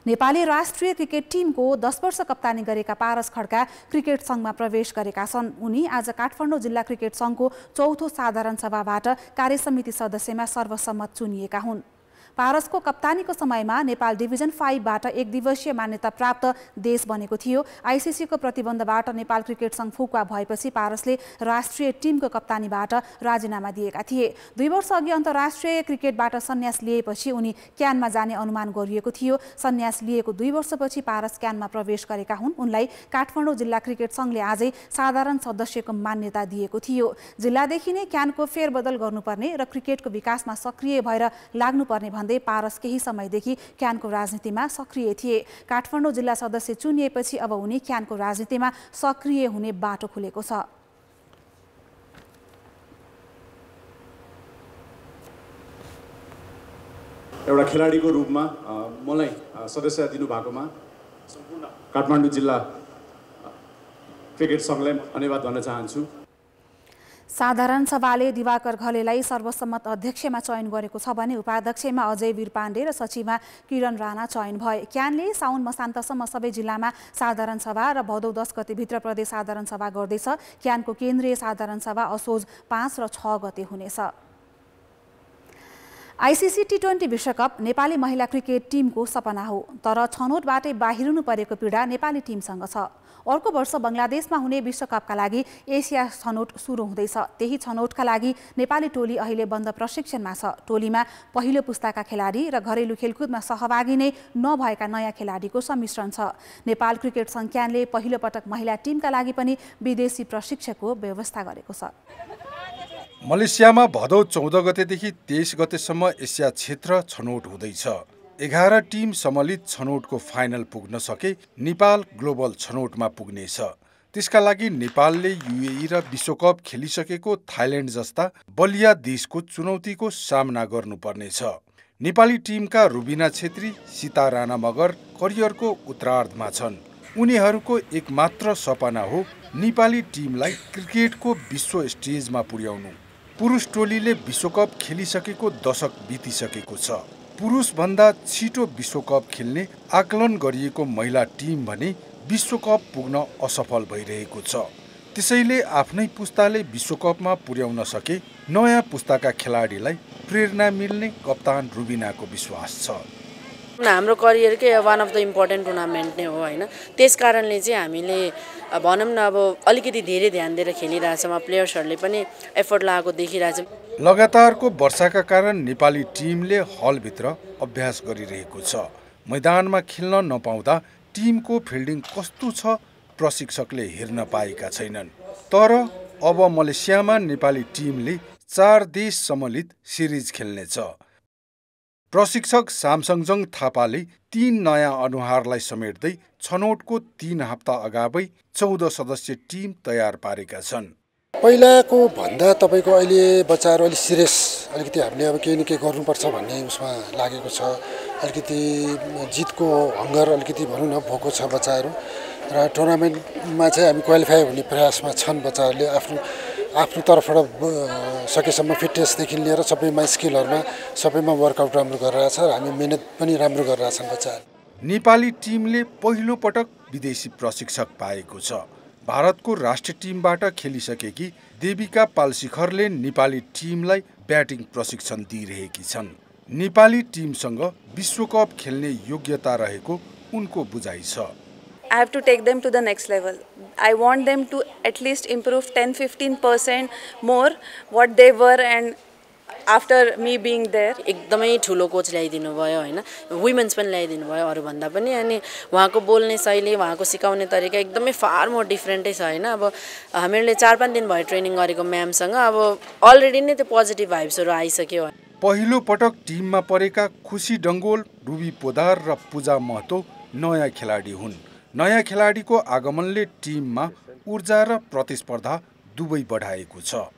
नेपाली राष्ट्रिय क्रिकेट टिमको 10 वर्ष कप्तानी गरेका पारस खड्का क्रिकेट सङ्घमा प्रवेश गरेका छन्। उनी आज काठमाडौँ जिल्ला क्रिकेट सङ्घको 4थो साधारण सभाबाट कार्यसमिति सदस्यमा सर्वसम्मत चुनिएका हुन्। पारसको कप्तानीको समयमा नेपाल डिभिजन 5 बाट एक दिवसीय मान्यता प्राप्त देश बनेको थियो। आइसिसीको प्रतिबन्धबाट नेपाल क्रिकेट सङ्घ फुकुवा भएपछि पारसले राष्ट्रिय टिमको कप्तानीबाट राजीनामा दिएका थिए। 2 वर्ष अघि अन्तर्राष्ट्रिय क्रिकेटबाट सन्यास लिएपछि उनी क्यानमा जाने अनुमान गरिएको थियो। सन्यास लिएको 2 वर्षपछि पारस क्यानमा प्रवेश गरेका हुन्। उनलाई काठमाडौँ जिल्ला क्रिकेट सङ्घले आजै साधारण सदस्यको मान्यता दिएको थियो। जिल्लादेखि नै क्यानको फेरबदल गर्नुपर्ने र क्रिकेटको विकासमा सक्रिय भएर लाग्नुपर्ने भन्दै पारस केही समयदेखि क्यानको राजनीतिमा सक्रिय थिए। काठमाडौँ जिल्ला सदस्य चुनिएपछि अब उनी क्यानको राजनीतिमा सक्रिय हुने बाटो खुलेको छ। एउटा खेलाडीको रूपमा मलाई सदस्यता दिनुभएकोमा सम्पूर्ण काठमाडौँ जिल्ला क्रिकेट सङ्घलाई धन्यवाद भन्न चाहन्छु। साधारण सभाले दिवाकर घलेलाई सर्वसम्मत अध्यक्षमा चयन गरेको छ भने उपाध्यक्षमा अजय वीर पाण्डे र सचिवमा किरण राणा चयन भए। क्यानले साउन मसान्तसम्म सबै जिल्लामा साधारण सभा र भदौ 10 गतेभित्र प्रदेश साधारण सभा गर्दैछ। क्यानको केन्द्रीय साधारण सभा असोज 5 र 6 गते हुनेछ। आइसिसी टी20 विश्वकप नेपाली महिला क्रिकेट टिमको सपना हो, तर छनौटबाटै बाहिरिनु परेको पीडा नेपाली टिमसँग छ। अर्को वर्ष बङ्गलादेशमा हुने विश्वकपका लागि एसिया छनौट सुरु हुँदैछ। त्यही छनौटका लागि नेपाली टोली अहिले बन्द प्रशिक्षणमा छ। टोलीमा पहिलो पुस्ताका खेलाडी र घरेलु खेलकुदमा सहभागी नै नभएका नयाँ खेलाडीको सम्मिश्रण छ। नेपाल क्रिकेट सङ्घ क्यानले पहिलो पटक महिला टिमका लागि पनि विदेशी प्रशिक्षकको व्यवस्था गरेको छ। मलेसियामा भदौ 14 गतेदेखि 23 गतेसम्म एसिया क्षेत्र छनौट हुँदैछ। 11 टिम सम्मिलित छनौटको फाइनल पुग्न सके नेपाल ग्लोबल छनौटमा पुग्नेछ। त्यसका लागि नेपालले युएई र विश्वकप खेलिसकेको थाइल्यान्ड जस्ता बलिया देशको चुनौतीको सामना गर्नुपर्नेछ। नेपाली टिमका रुबिना छेत्री, सीता राणा मगर करियरको उत्तरार्धमा छन्। उनीहरूको एकमात्र सपना हो नेपाली टिमलाई क्रिकेटको विश्व स्टेजमा पुर्याउनु। पुरुष टोलीले विश्वकप खेलिसकेको दशक बितिसकेको छ। पुरुषभन्दा छिटो विश्वकप खेल्ने आकलन गरिएको महिला टिम भने विश्वकप पुग्न असफल भइरहेको छ। त्यसैले आफ्नै पुस्ताले विश्वकपमा पुर्याउन सके नयाँ पुस्ताका खेलाडीलाई प्रेरणा मिल्ने कप्तान रुबिनाको विश्वास छ। हाम्रो करियरकै one of the important tournament नै हो होइन। त्यस कारणले चाहिँ हामीले भनौँ न अब अलिकति धेरै ध्यान दिएर खेलिरहेछौँ। प्लेयर्सहरूले पनि एफर्ट लगाएको देखिरहेछौँ। लगातारको वर्षाका कारण नेपाली टिमले हलभित्र अभ्यास गरिरहेको छ। मैदानमा खेल्न नपाउँदा टिमको फिल्डिङ कस्तो छ प्रशिक्षकले हेर्न पाएका छैनन्। तर अब मलेसियामा नेपाली टिमले 4 देश सम्मिलित सिरिज खेल्नेछ। प्रशिक्षक सामसङजङ थापाले 3 नयाँ अनुहारलाई समेट्दै छनौटको 3 हप्ता अगावै 14 सदस्य टिम तयार पारेका छन्। पहिलाको भन्दा तपाईँको अहिले बच्चाहरू अलिक सिरियस, अलिकति हामीले अब केही न केही गर्नुपर्छ भन्ने उसमा लागेको छ। अलिकति जितको हङ्गर अलिकति भनौँ न भोको छ बच्चाहरू र टुर्नामेन्टमा चाहिँ हामी क्वालिफाई हुने प्रयासमा छन् बच्चाहरूले। आफ्नो तर्फबाट सकेसम्म फिटनेसदेखि लिएर सबैमा स्किलहरूमा सबैमा वर्कआउट राम्रो गरिरहेछ र हामी मेहनत पनि राम्रो गरिरहेछन् बच्चाहरू। नेपाली टिमले पहिलो पटक विदेशी प्रशिक्षक पाएको छ। भारतको राष्ट्रिय टिमबाट खेलिसकेकी देविका पालशिखरले नेपाली टिमलाई ब्याटिङ प्रशिक्षण दिइरहेकी छन्। नेपाली टिमसँग विश्वकप खेल्ने योग्यता रहेको उनको बुझाइ छ। I have to take them to the next level. I want them to at least improve 10-15% more what they were and after me being there. एकदमै ठुलो कोच ल्याइदिनु भयो होइन। वुमेन्स पनि ल्याइदिनु भयो अरू भन्दा पनि। अनि उहाँको बोल्ने शैली, उहाँको सिकाउने तरिका एकदमै फार मोर डिफ्रेन्टै छ होइन। अब हामीहरूले 4-5 दिन भयो ट्रेनिङ गरेको म्यामसँग। अब अलरेडी नै त्यो पोजिटिभ भाइब्सहरू आइसक्यो। पहिलो पटक टिममा परेका खुसी डङ्गोल, रुबी पोदार र पूजा महतो नयाँ खेलाडी हुन्। नयाँ खेलाडीको आगमनले टिममा ऊर्जा र प्रतिस्पर्धा दुवै बढाएको छ।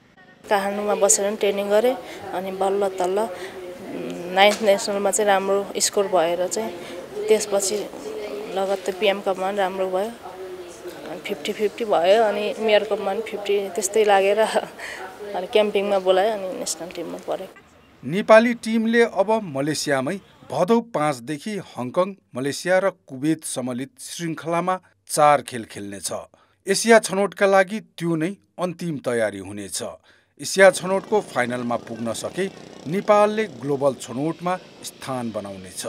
काठमाडौँमा बसेर ट्रेनिङ गरेँ अनि बल्ल तल्ल 9th नेसनलमा चाहिँ राम्रो स्कोर भएर चाहिँ त्यसपछि लगत्तै पिएम कपमा पनि राम्रो भयो। 50-50 भयो अनि मेयर कपमा पनि 50 त्यस्तै लागेर अनि क्याम्पिङमा बोलायो अनि नेसनल टिममा पऱ्यो। नेपाली टिमले अब मलेसियामै भदौ 5 देखि हङकङ, मलेसिया र कुवेत सम्मिलित श्रृङ्खलामा 4 खेल खेल्नेछ। एसिया छनौटका लागि त्यो नै अन्तिम तयारी हुनेछ। एसिया छनौटको फाइनलमा पुग्न सके नेपालले ग्लोबल छनौटमा स्थान बनाउनेछ।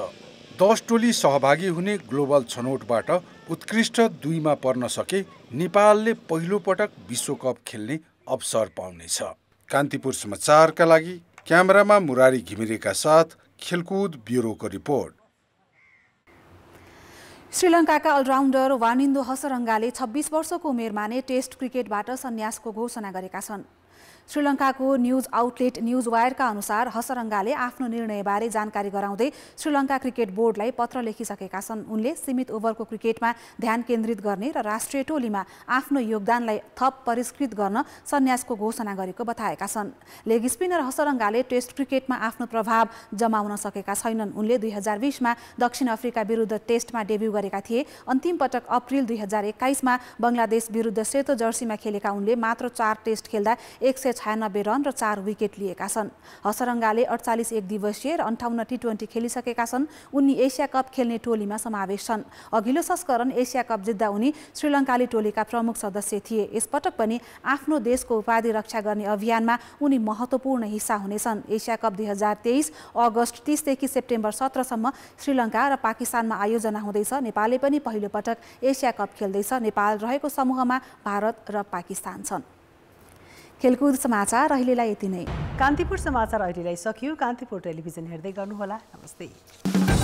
10 टोली सहभागी हुने ग्लोबल छनौटबाट उत्कृष्ट 2मा पर्न सके नेपालले पहिलो पटक विश्वकप खेल्ने अवसर पाउनेछ। कान्तिपुर समाचारका लागि क्यामेरामा मुरारी घिमिरेका साथ खेलकुद ब्युरोको रिपोर्ट। श्रीलङ्काका अलराउन्डर वानिन्दो हसरङ्गाले 26 वर्षको उमेरमा नै टेस्ट क्रिकेटबाट सन्यासको घोषणा गरेका छन्। श्रीलङ्काको न्युज आउटलेट न्युज वायरका अनुसार हसरङ्गाले आफ्नो निर्णयबारे जानकारी गराउँदै श्रीलङ्का क्रिकेट बोर्डलाई पत्र लेखिसकेका छन्। उनले सीमित ओभरको क्रिकेटमा ध्यान केन्द्रित गर्ने र राष्ट्रिय टोलीमा आफ्नो योगदानलाई थप परिष्कृत गर्न सन्यासको घोषणा गरेको बताएका छन्। लेग स्पिनर हसरङ्गाले टेस्ट क्रिकेटमा आफ्नो प्रभाव जमाउन सकेका छैनन्। उनले 2020मा दक्षिण अफ्रिका विरुद्ध टेस्टमा डेब्यू गरेका थिए। अन्तिम पटक अप्रिल 2021मा बङ्गलादेश विरुद्ध सेतो जर्सीमा खेलेका उनले मात्र 4 टेस्ट खेल्दा 196 रन र 4 विकेट लिएका छन्। हसरङ्गाले 48 एक दिवसीय र 58 टी20 खेलिसकेका छन्। उनी एसिया कप खेल्ने टोलीमा समावेश छन्। अघिल्लो संस्करण एसिया कप जित्दा उनी श्रीलङ्काली टोलीका प्रमुख सदस्य थिए। यसपटक पनि आफ्नो देशको उपाधि रक्षा गर्ने अभियानमा उनी महत्त्वपूर्ण हिस्सा हुनेछन्। एसिया कप 2023 अगस्त 30 देखि सेप्टेम्बर 17 सम्म श्रीलङ्का र पाकिस्तानमा आयोजना हुँदैछ। नेपालले पनि पहिलो पटक एसिया कप खेल्दैछ। नेपाल रहेको समूहमा भारत र पाकिस्तान छन्। खेलकुद समाचार अहिलेलाई यति नै। कान्तिपुर समाचार अहिलेलाई सकियो। कान्तिपुर टेलिभिजन हेर्दै गर्नुहोला। नमस्ते।